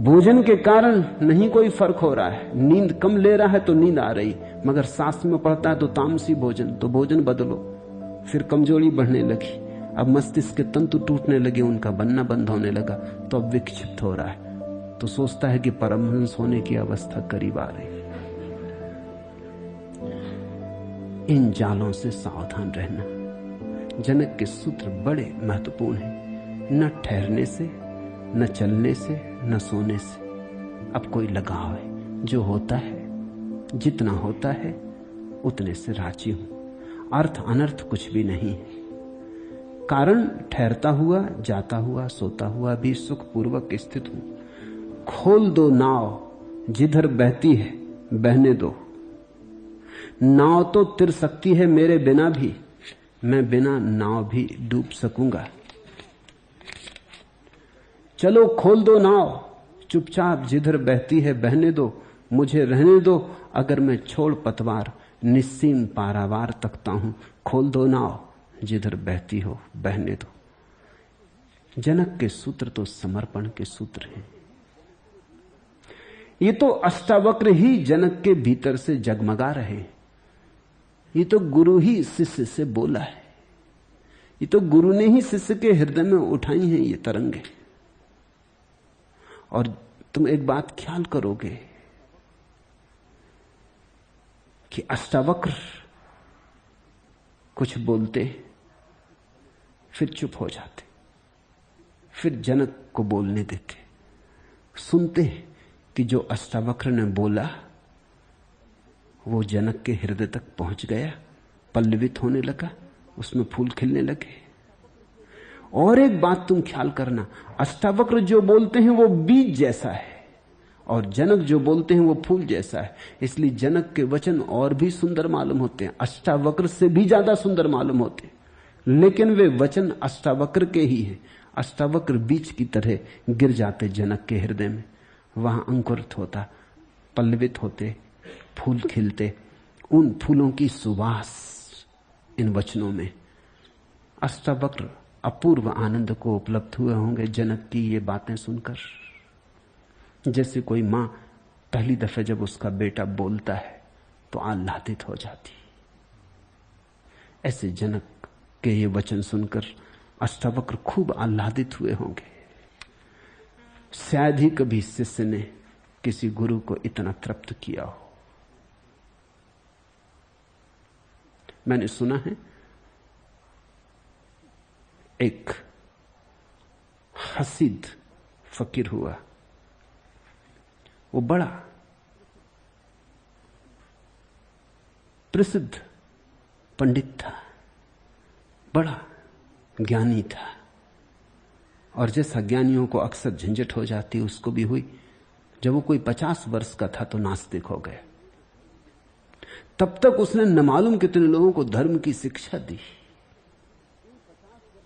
भोजन के कारण नहीं कोई फर्क हो रहा है, नींद कम ले रहा है तो नींद आ रही, मगर शास्त्र में पढ़ता है तो तामसी भोजन, तो भोजन बदलो। फिर कमजोरी बढ़ने लगी, अब मस्तिष्क के तंतु टूटने लगे, उनका बनना बंद होने लगा, तो अब विक्षिप्त हो रहा है, तो सोचता है कि परमहंस होने की अवस्था करीब आ रही। इन जालों से सावधान रहना। जनक के सूत्र बड़े महत्वपूर्ण हैं। न ठहरने से, न चलने से, न सोने से अब कोई लगाव है। जो होता है, जितना होता है उतने से राजी हूं। अर्थ अनर्थ कुछ भी नहीं है। कारण ठहरता हुआ, जाता हुआ, सोता हुआ भी सुखपूर्वक स्थित हूं। खोल दो नाव, जिधर बहती है बहने दो। नाव तो तिर सकती है मेरे बिना भी, मैं बिना नाव भी डूब सकूंगा। चलो खोल दो नाव, चुपचाप जिधर बहती है बहने दो। मुझे रहने दो, अगर मैं छोड़ पतवार, निस्सीम पारावार तकता हूं। खोल दो नाव, जिधर बहती हो बहने दो। जनक के सूत्र तो समर्पण के सूत्र हैं। ये तो अष्टावक्र ही जनक के भीतर से जगमगा रहे हैं। ये तो गुरु ही शिष्य से बोला है। ये तो गुरु ने ही शिष्य के हृदय में उठाई हैं ये तरंगे। और तुम एक बात ख्याल करोगे कि अष्टावक्र कुछ बोलते, फिर चुप हो जाते, फिर जनक को बोलने देते। सुनते कि जो अष्टावक्र ने बोला वो जनक के हृदय तक पहुंच गया, पल्लवित होने लगा, उसमें फूल खिलने लगे। और एक बात तुम ख्याल करना, अष्टावक्र जो बोलते हैं वो बीज जैसा है, और जनक जो बोलते हैं वो फूल जैसा है। इसलिए जनक के वचन और भी सुंदर मालूम होते हैं, अष्टावक्र से भी ज्यादा सुंदर मालूम होते हैं। लेकिन वे वचन अष्टावक्र के ही हैं। अष्टावक्र बीज की तरह गिर जाते जनक के हृदय में, वहां अंकुरित होता, पल्लवित होते, फूल खिलते। उन फूलों की सुवास इन वचनों में। अष्टावक्र अपूर्व आनंद को उपलब्ध हुए होंगे जनक की ये बातें सुनकर। जैसे कोई मां पहली दफे जब उसका बेटा बोलता है तो आह्लादित हो जाती, ऐसे जनक के ये वचन सुनकर अष्टावक्र खूब आह्लादित हुए होंगे। शायद ही कभी शिष्य ने किसी गुरु को इतना तृप्त किया हो। मैंने सुना है एक हसीद फकीर हुआ, वो बड़ा प्रसिद्ध पंडित था, बड़ा ज्ञानी था, और जैसा ज्ञानियों को अक्सर झंझट हो जाती उसको भी हुई। जब वो कोई 50 वर्ष का था तो नास्तिक हो गया। तब तक उसने न मालूम कितने लोगों को धर्म की शिक्षा दी,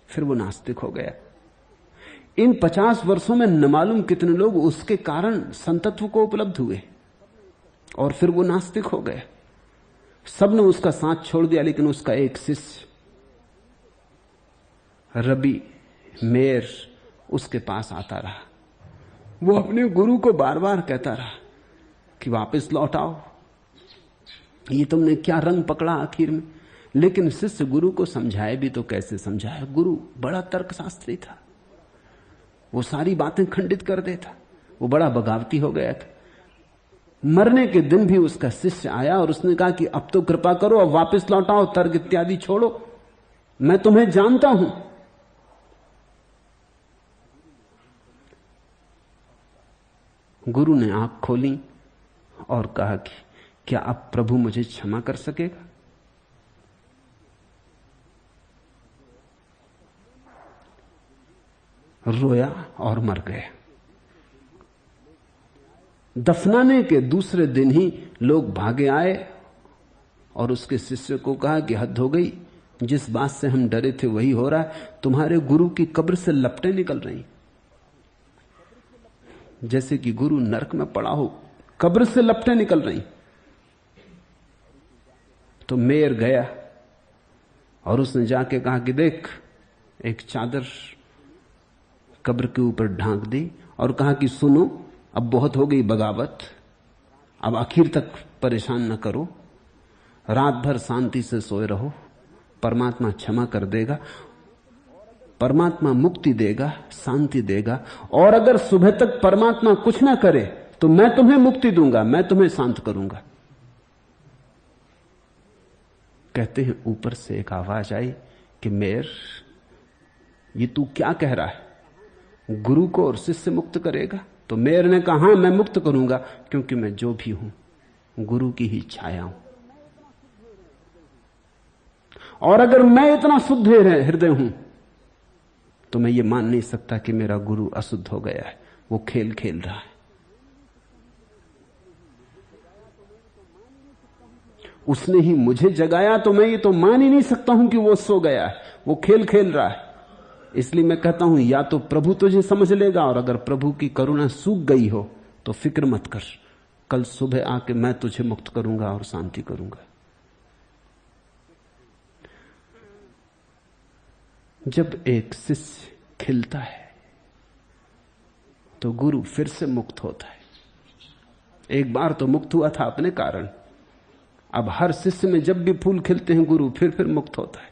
फिर वो नास्तिक हो गया। इन 50 वर्षों में न मालूम कितने लोग उसके कारण संतत्व को उपलब्ध हुए, और फिर वो नास्तिक हो गया। सबने उसका साथ छोड़ दिया, लेकिन उसका एक शिष्य रबी मेयर उसके पास आता रहा। वो अपने गुरु को बार बार कहता रहा कि वापस लौट आओ, ये तुमने क्या रंग पकड़ा आखिर में। लेकिन शिष्य गुरु को समझाए भी तो कैसे समझाए, गुरु बड़ा तर्कशास्त्री था, वो सारी बातें खंडित कर देता, वो बड़ा बगावती हो गया था। मरने के दिन भी उसका शिष्य आया और उसने कहा कि अब तो कृपा करो, अब वापस लौटाओ, तर्क इत्यादि छोड़ो, मैं तुम्हें जानता हूं। गुरु ने आंख खोली और कहा कि क्या अब प्रभु मुझे क्षमा कर सकेगा? रोया और मर गया। दफनाने के दूसरे दिन ही लोग भागे आए और उसके शिष्य को कहा कि हद हो गई, जिस बात से हम डरे थे वही हो रहा है, तुम्हारे गुरु की कब्र से लपटें निकल रही, जैसे कि गुरु नरक में पड़ा हो, कब्र से लपटें निकल रही। तो मेयर गया और उसने जाके कहा कि देख, एक चादर कब्र के ऊपर ढांक दी और कहा कि सुनो, अब बहुत हो गई बगावत, अब आखिर तक परेशान न करो, रात भर शांति से सोए रहो, परमात्मा क्षमा कर देगा, परमात्मा मुक्ति देगा, शांति देगा, और अगर सुबह तक परमात्मा कुछ ना करे तो मैं तुम्हें मुक्ति दूंगा, मैं तुम्हें शांत करूंगा। कहते हैं ऊपर से एक आवाज आई कि मेयर, ये तू क्या कह रहा है, गुरु को और शिष्य मुक्त करेगा? तो मेयर ने कहा, हां मैं मुक्त करूंगा, क्योंकि मैं जो भी हूं गुरु की ही छाया हूं, और अगर मैं इतना शुद्ध हृदय हूं तो मैं ये मान नहीं सकता कि मेरा गुरु अशुद्ध हो गया है, वो खेल खेल रहा है। उसने ही मुझे जगाया, तो मैं ये तो मान ही नहीं सकता हूं कि वो सो गया है, वो खेल खेल रहा है। इसलिए मैं कहता हूं, या तो प्रभु तुझे समझ लेगा, और अगर प्रभु की करुणा सूख गई हो तो फिक्र मत कर, कल सुबह आके मैं तुझे मुक्त करूंगा और शांति करूंगा। जब एक शिष्य खिलता है तो गुरु फिर से मुक्त होता है। एक बार तो मुक्त हुआ था अपने कारण, अब हर शिष्य में जब भी फूल खिलते हैं गुरु फिर मुक्त होता है।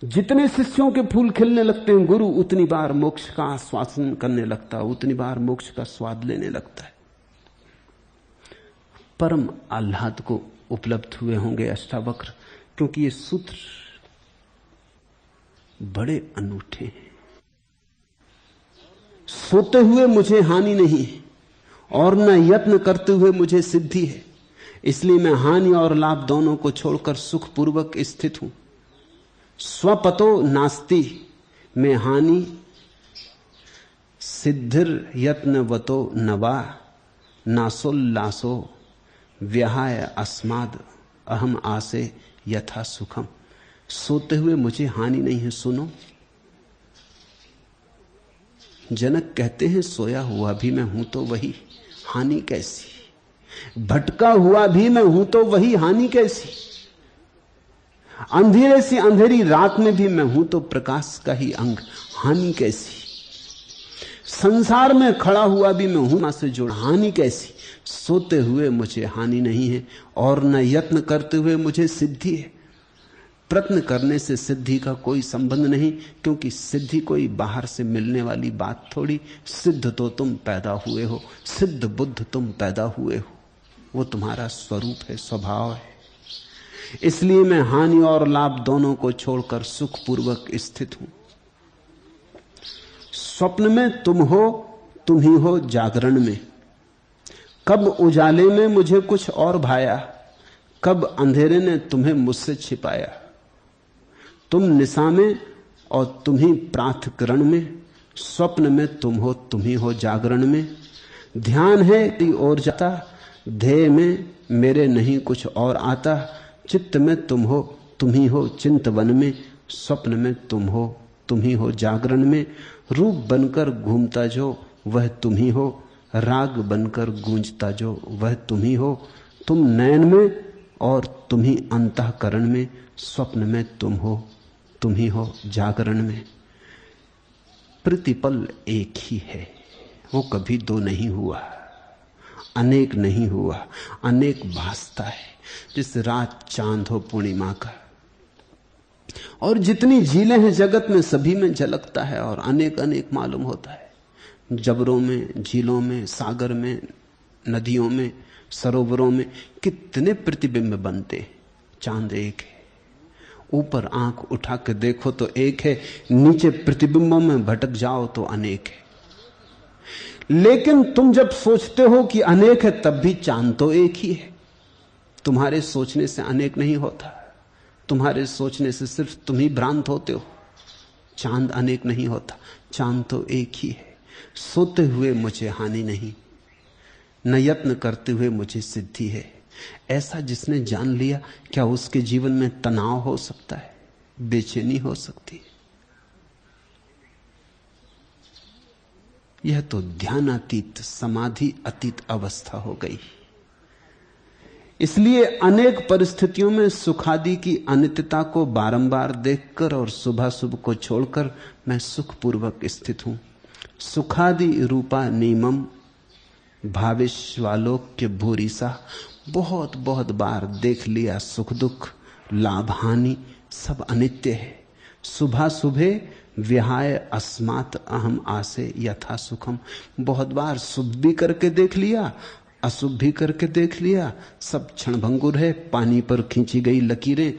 जितने शिष्यों के फूल खिलने लगते हैं गुरु उतनी बार मोक्ष का आश्वासन करने लगता है, उतनी बार मोक्ष का स्वाद लेने लगता है। परम आह्लाद को उपलब्ध हुए होंगे अष्टावक्र, क्योंकि ये सूत्र बड़े अनूठे हैं। सोते हुए मुझे हानि नहीं और न यत्न करते हुए मुझे सिद्धि है, इसलिए मैं हानि और लाभ दोनों को छोड़कर सुखपूर्वक स्थित हूं। स्वपतो नास्ति में हानि, सिद्धिर यत्नवतो नवा, नासोल्लासो व्याहाय अस्माद अहम आसे यथा सुखम। सोते हुए मुझे हानि नहीं है। सुनो, जनक कहते हैं सोया हुआ भी मैं हूं तो वही, हानि कैसी? भटका हुआ भी मैं हूं तो वही, हानि कैसी? अंधेरे से अंधेरी रात में भी मैं हूं तो प्रकाश का ही अंग, हानि कैसी? संसार में खड़ा हुआ भी मैं हूं, मां से जुड़, हानि कैसी? सोते हुए मुझे हानि नहीं है और न यत्न करते हुए मुझे सिद्धि है। प्रयत्न करने से सिद्धि का कोई संबंध नहीं, क्योंकि सिद्धि कोई बाहर से मिलने वाली बात थोड़ी। सिद्ध तो तुम पैदा हुए हो, सिद्ध बुद्ध तुम पैदा हुए हो, वो तुम्हारा स्वरूप है, स्वभाव है। इसलिए मैं हानि और लाभ दोनों को छोड़कर सुखपूर्वक स्थित हूं। स्वप्न में तुम हो, तुम ही हो जागरण में। कब उजाले में मुझे कुछ और भाया, कब अंधेरे ने तुम्हें मुझसे छिपाया? तुम निशा में और तुम ही प्रातःकरण में, स्वप्न में तुम ही हो जागरण में। ध्यान है कि और जाता, ध्येय में मेरे नहीं कुछ और आता। चित्त में तुम ही हो चिंतवन में, स्वप्न में तुम ही हो जागरण में। रूप बनकर घूमता जो वह तुम ही हो, राग बनकर गूंजता जो वह तुम ही हो। तुम नयन में और तुम ही अंतःकरण में, स्वप्न में तुम ही हो जागरण में। प्रतिपल एक ही है, वो कभी दो नहीं हुआ, अनेक नहीं हुआ, अनेक भासता है जिस रात चांद हो पूर्णिमा का। और जितनी झीलें हैं जगत में सभी में झलकता है और अनेक अनेक मालूम होता है। जबरों में, झीलों में, सागर में, नदियों में, सरोवरों में कितने प्रतिबिंब बनते। चांद एक है, ऊपर आंख उठा के देखो तो एक है, नीचे प्रतिबिंबों में भटक जाओ तो अनेक है। लेकिन तुम जब सोचते हो कि अनेक है तब भी चांद तो एक ही है। तुम्हारे सोचने से अनेक नहीं होता, तुम्हारे सोचने से सिर्फ तुम ही भ्रांत होते हो। चांद अनेक नहीं होता, चांद तो एक ही है। सोते हुए मुझे हानि नहीं, न यत्न करते हुए मुझे सिद्धि है। ऐसा जिसने जान लिया, क्या उसके जीवन में तनाव हो सकता है, बेचैनी हो सकती है? यह तो ध्यानातीत, समाधि अतीत अवस्था हो गई। इसलिए अनेक परिस्थितियों में सुखादि की अनित्यता को बारंबार देखकर और सुबह सुबह को छोड़कर मैं सुखपूर्वक स्थित हूं। सुखादि रूपा नीमम भाविश्वालोक्य भूरिसा। बहुत बहुत बार देख लिया, सुख दुख, लाभ हानि सब अनित्य है। सुबह सुबह विहाय अस्मात् अहम आसे यथा सुखम। बहुत बार शुभ भी करके देख लिया, अशुभ भी करके देख लिया, सब क्षणभंगुर है। पानी पर खींची गई लकीरें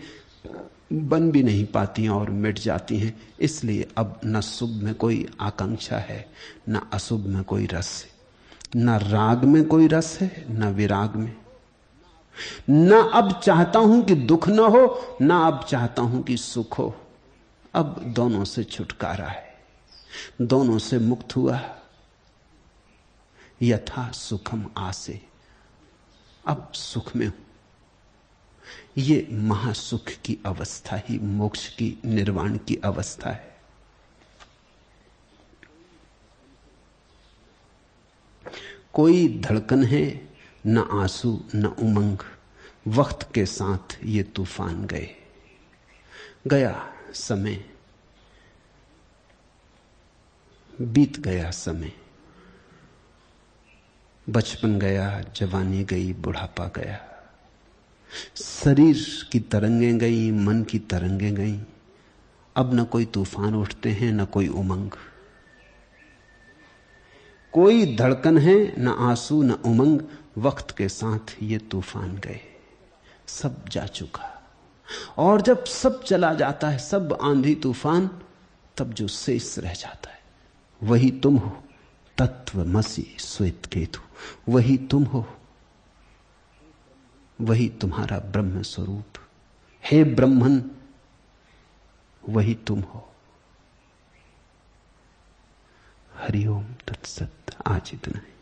बन भी नहीं पाती और मिट जाती हैं। इसलिए अब न शुभ में कोई आकांक्षा है, न अशुभ में कोई रस है, न राग में कोई रस है, न विराग में। न अब चाहता हूं कि दुख न हो, न अब चाहता हूं कि सुख हो। अब दोनों से छुटकारा है, दोनों से मुक्त हुआ। यथा सुखम आसे, अब सुख में हूं। ये महासुख की अवस्था ही मोक्ष की, निर्वाण की अवस्था है। कोई धड़कन है न आंसू न उमंग, वक्त के साथ ये तूफान गए। गया समय, बीत गया समय, बचपन गया, जवानी गई, बुढ़ापा गया। शरीर की तरंगें गई, मन की तरंगें गई। अब न कोई तूफान उठते हैं, न कोई उमंग। कोई धड़कन है न आंसू न उमंग, वक्त के साथ ये तूफान गए। सब जा चुका। और जब सब चला जाता है, सब आंधी तूफान, तब जो शेष रह जाता है वही तुम हो। तत्वमसि श्वेत केतु, वही तुम हो, वही तुम्हारा ब्रह्म स्वरूप। हे ब्रह्मन, वही तुम हो। हरिओम तत्सत। आज इतना है।